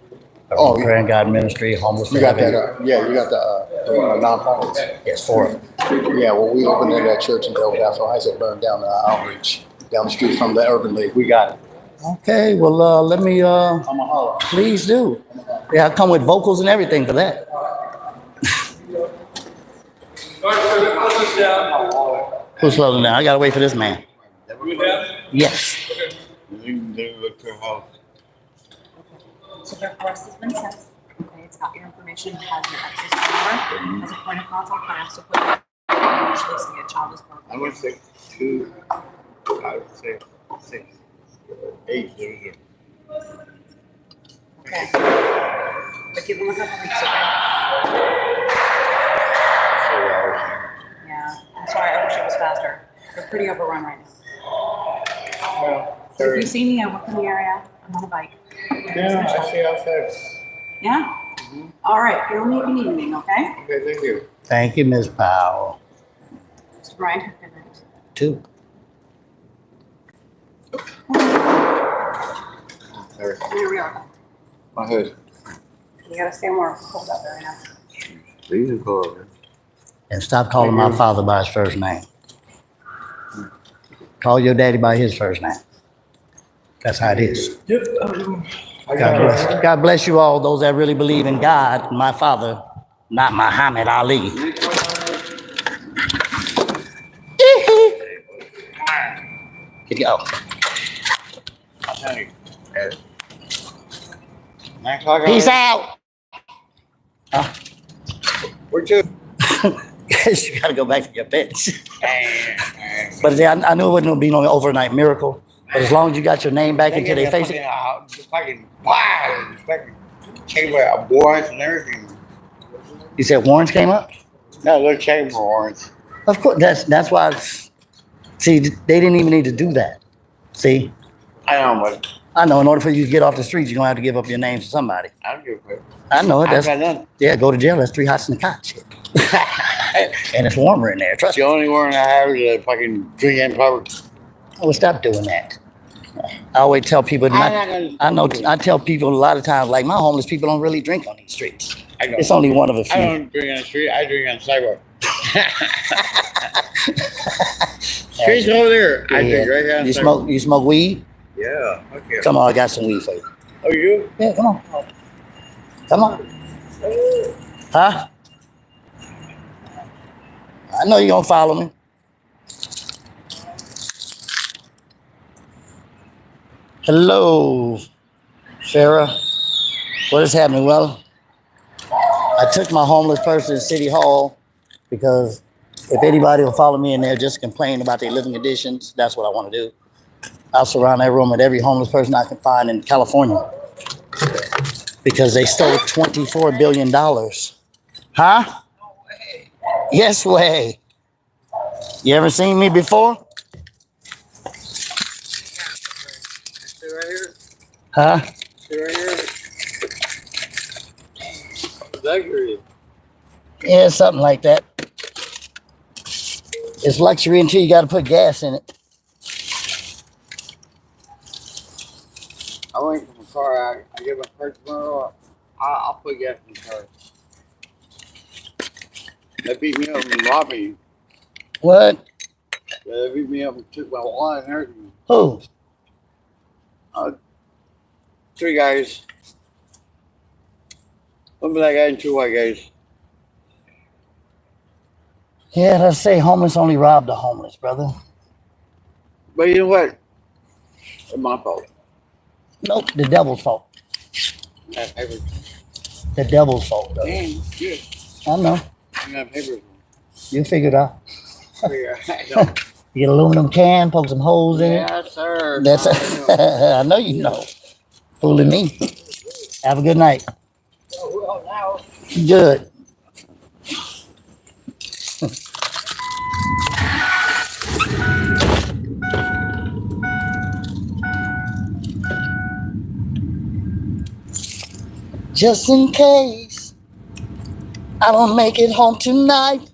I Oh, run Prayer and God Ministry, Homeless for You got Heaven. that? Yeah, you got the non-profits. Yes, 4 of them. Yeah, well, we opened in that church in Del Paso. I said burned down the outreach down the street from the Urban League. We got it. Okay, well, let me, please do. Yeah, I come with vocals and everything for that. Who's closing down? I gotta wait for this man. Yes. So the request has been sent. Okay, it's got your information, it has your access number, as a point of contact, I also put you usually see a child as well. I would say 2, I would say 6, 8, 0, 0. Okay. But give them a couple weeks, okay? Yeah, I'm sorry, I wish it was faster. They're pretty overrun right now. So if you see me, I work in the area, I'm on a bike. Yeah, I see outside. Yeah? All right, feel me if you need anything, okay? Okay, thank you. Thank you, Ms. Powell. Mr. Brian, have a good night. 2. Here we are. My hood. You gotta stay warm, it's cold out there right now. These are cold, man. And stop calling my father by his first name. Call your daddy by his first name. That's how it is. God bless you all, those that really believe in God, my father, not Muhammad Ali. to go. I think, 9 o'clock. Peace out. Where to? You gotta go back to your bench. But see, I knew it wasn't gonna be no overnight miracle. But as long as you got your name back into their face. Fucking wow, fucking came with warrants and everything. You said warrants came up? No, they're checking for warrants. Of course, that's why. See, they didn't even need to do that. See? I know, but I know. In order for you to get off the streets, you're gonna have to give up your name to somebody. I don't give a fuck. I know it. I've got nothing. Yeah, go to jail. That's 3 hots in the cot. Shit. And it's warmer in there. Trust The only warrant I have is a fucking drink in public. me. Well, stop doing that. I always tell people. I tell people a lot of times, like my homeless people don't really drink on these streets. I know. It's only one of a few. I don't drink on the street. I drink on the sidewalk. Streets over there. I drink right here on the sidewalk. You smoke weed? Yeah. Okay. Come on, I got some weed for you. Oh, you? Yeah, come on. Come on. Huh? I know you're gonna follow me. Hello, Sarah. What is happening? Well, I took my homeless person to City Hall because if anybody will follow me in there just complain about their living conditions, that's what I want to do. I'll surround that room with every homeless person I can find in California because they stole $24 billion. Huh? No way. Yes way. You ever seen me before? Stay right here. Huh? Stay right here. Luxury. Yeah, something like that. It's luxury until you got to put gas in it. I went from the car. I get my purse tomorrow. I'll put gas in the car. They beat me up and robbed me. What? Yeah, they beat me up and took my wallet and everything. Who? 3 guys. One black guy and 2 white guys. Yeah, let's say homeless only rob the homeless, brother. But you know what? It's my fault. Nope, the devil's fault. I have papers. The devil's fault, though. Damn, good. I know. I got papers. You figured out. Yeah, I know. You get an aluminum can, poke some holes in it. Yes, sir. That's I know you know. Fooling me. Have a good night. Good. Just in case I don't make it home tonight,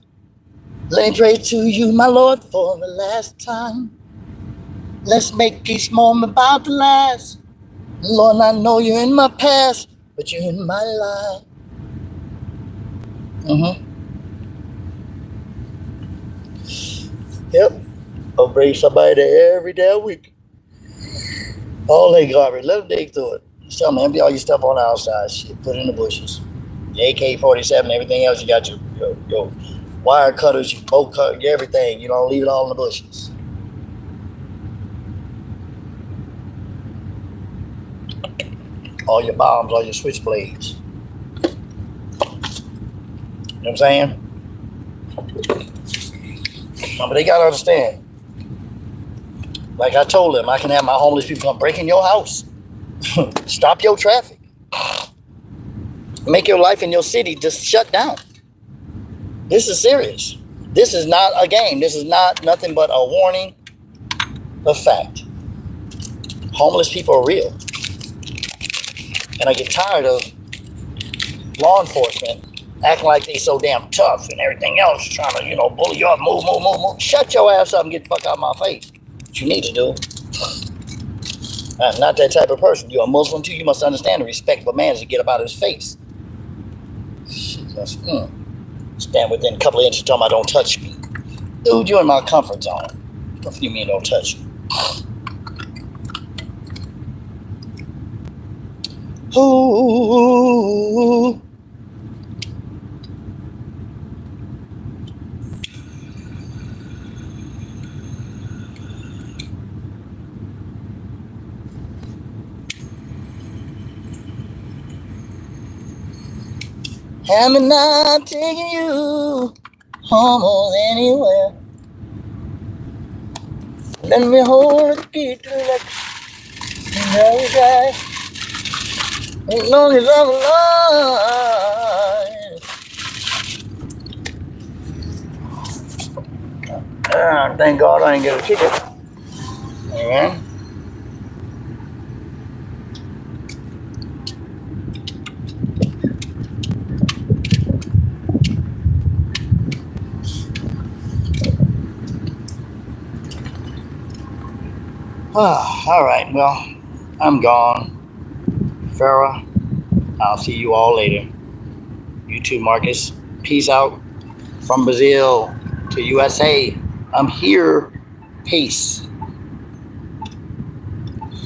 let me pray to you, my Lord, for the last time. Let's make each moment about the last. Lord, I know you're in my past, but you're in my life. Yep. I'll bring somebody there every damn week. All they garbage. Let them dig through it. Just tell them, empty all your stuff on the outside. Shit, put it in the bushes. Your AK-47, everything else, you got your wire cutters, your bolt cutter, everything. You don't leave it all in the bushes. All your bombs, all your switchblades. You know what I'm saying? No, but they gotta understand. Like I told them, I can have my homeless people come break in your house. Stop your traffic. Make your life in your city just shut down. This is serious. This is not a game. This is not nothing but a warning of fact. Homeless people are real. And I get tired of law enforcement acting like they so damn tough and everything else, trying to, bully you up, move. Shut your ass up and get the fuck out of my face. What you need to do. I'm not that type of person. You're a Muslim too. You must understand the respect of a man is to get up out of his face. Stand within a couple of inches talking about don't touch me. Dude, you're in my comfort zone. What do you mean don't touch you? Ooh. I'm not taking you almost anywhere. Let me hold the key to the guy. As long as I'm alive. Thank God I ain't get a ticket. Amen. All right, well, I'm gone. Farrah, I'll see you all later. You too, Marcus. Peace out from Brazil to USA. I'm here. Peace.